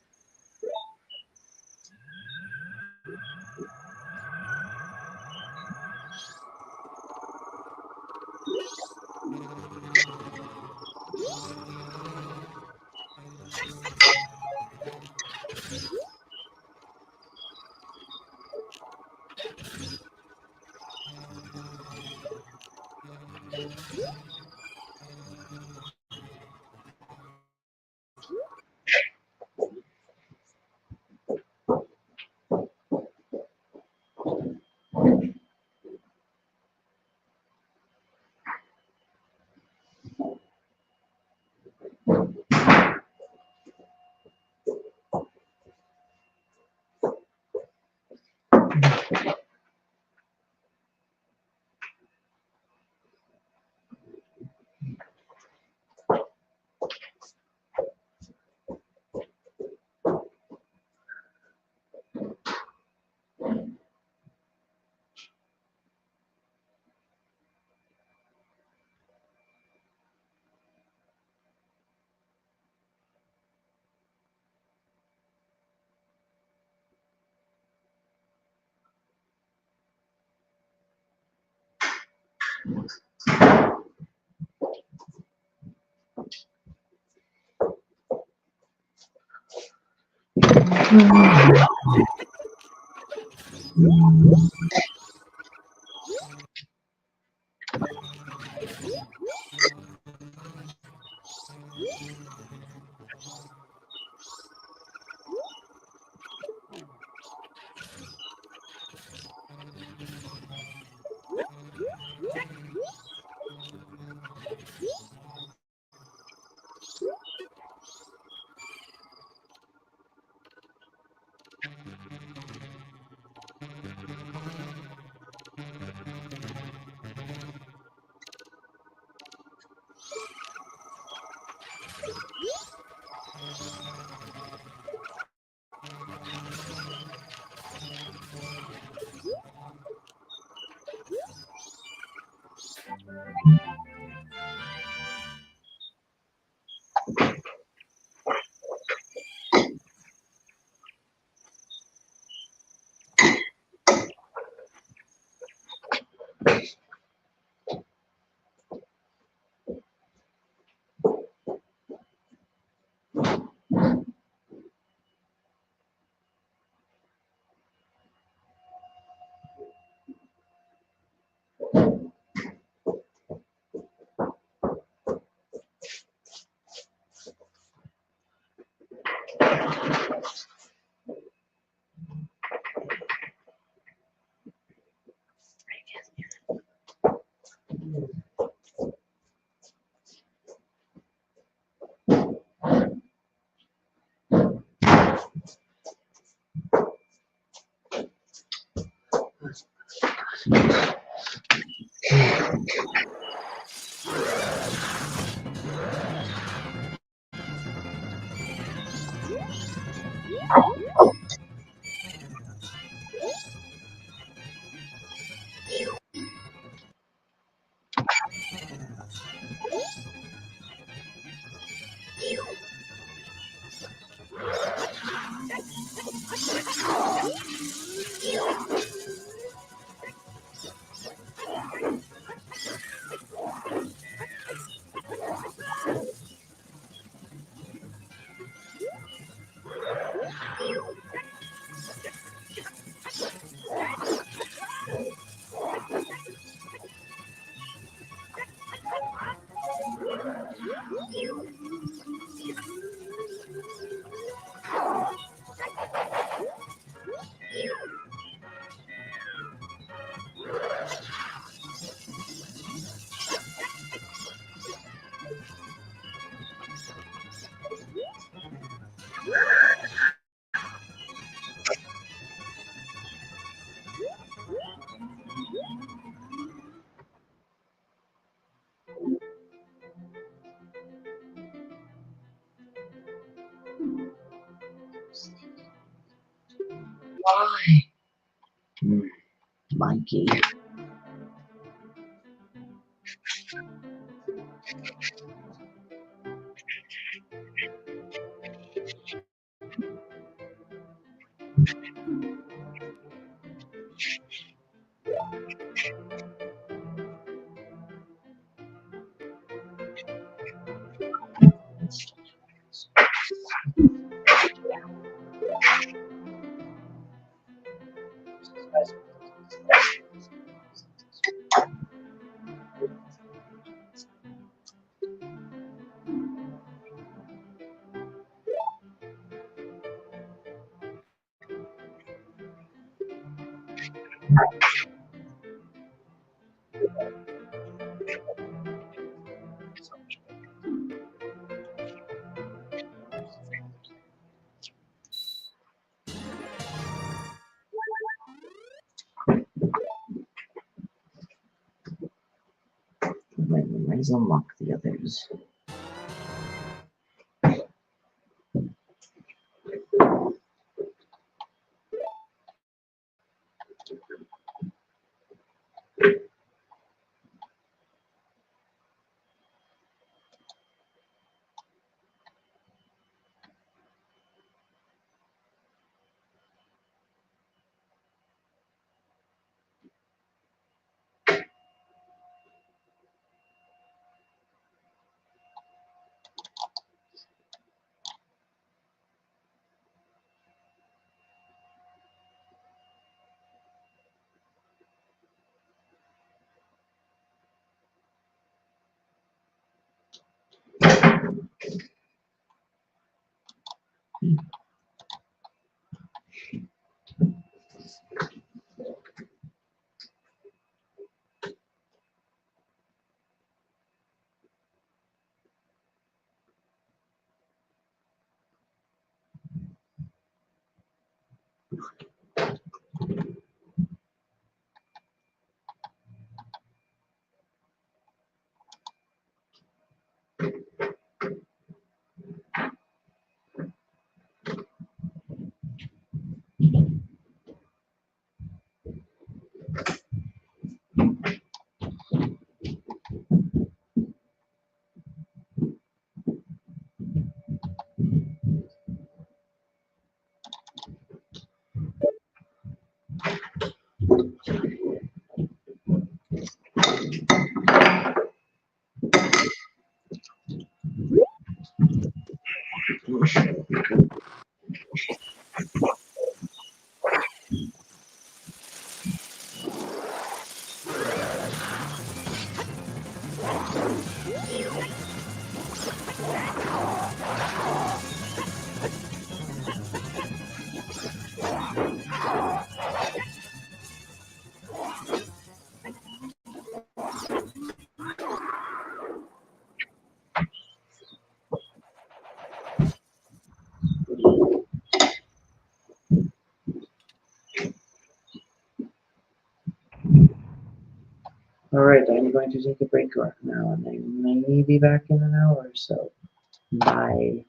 Why? Mikey. Let's unlock the others. Alright, I'm going to take a break right now, and I may be back in an hour or so. Bye.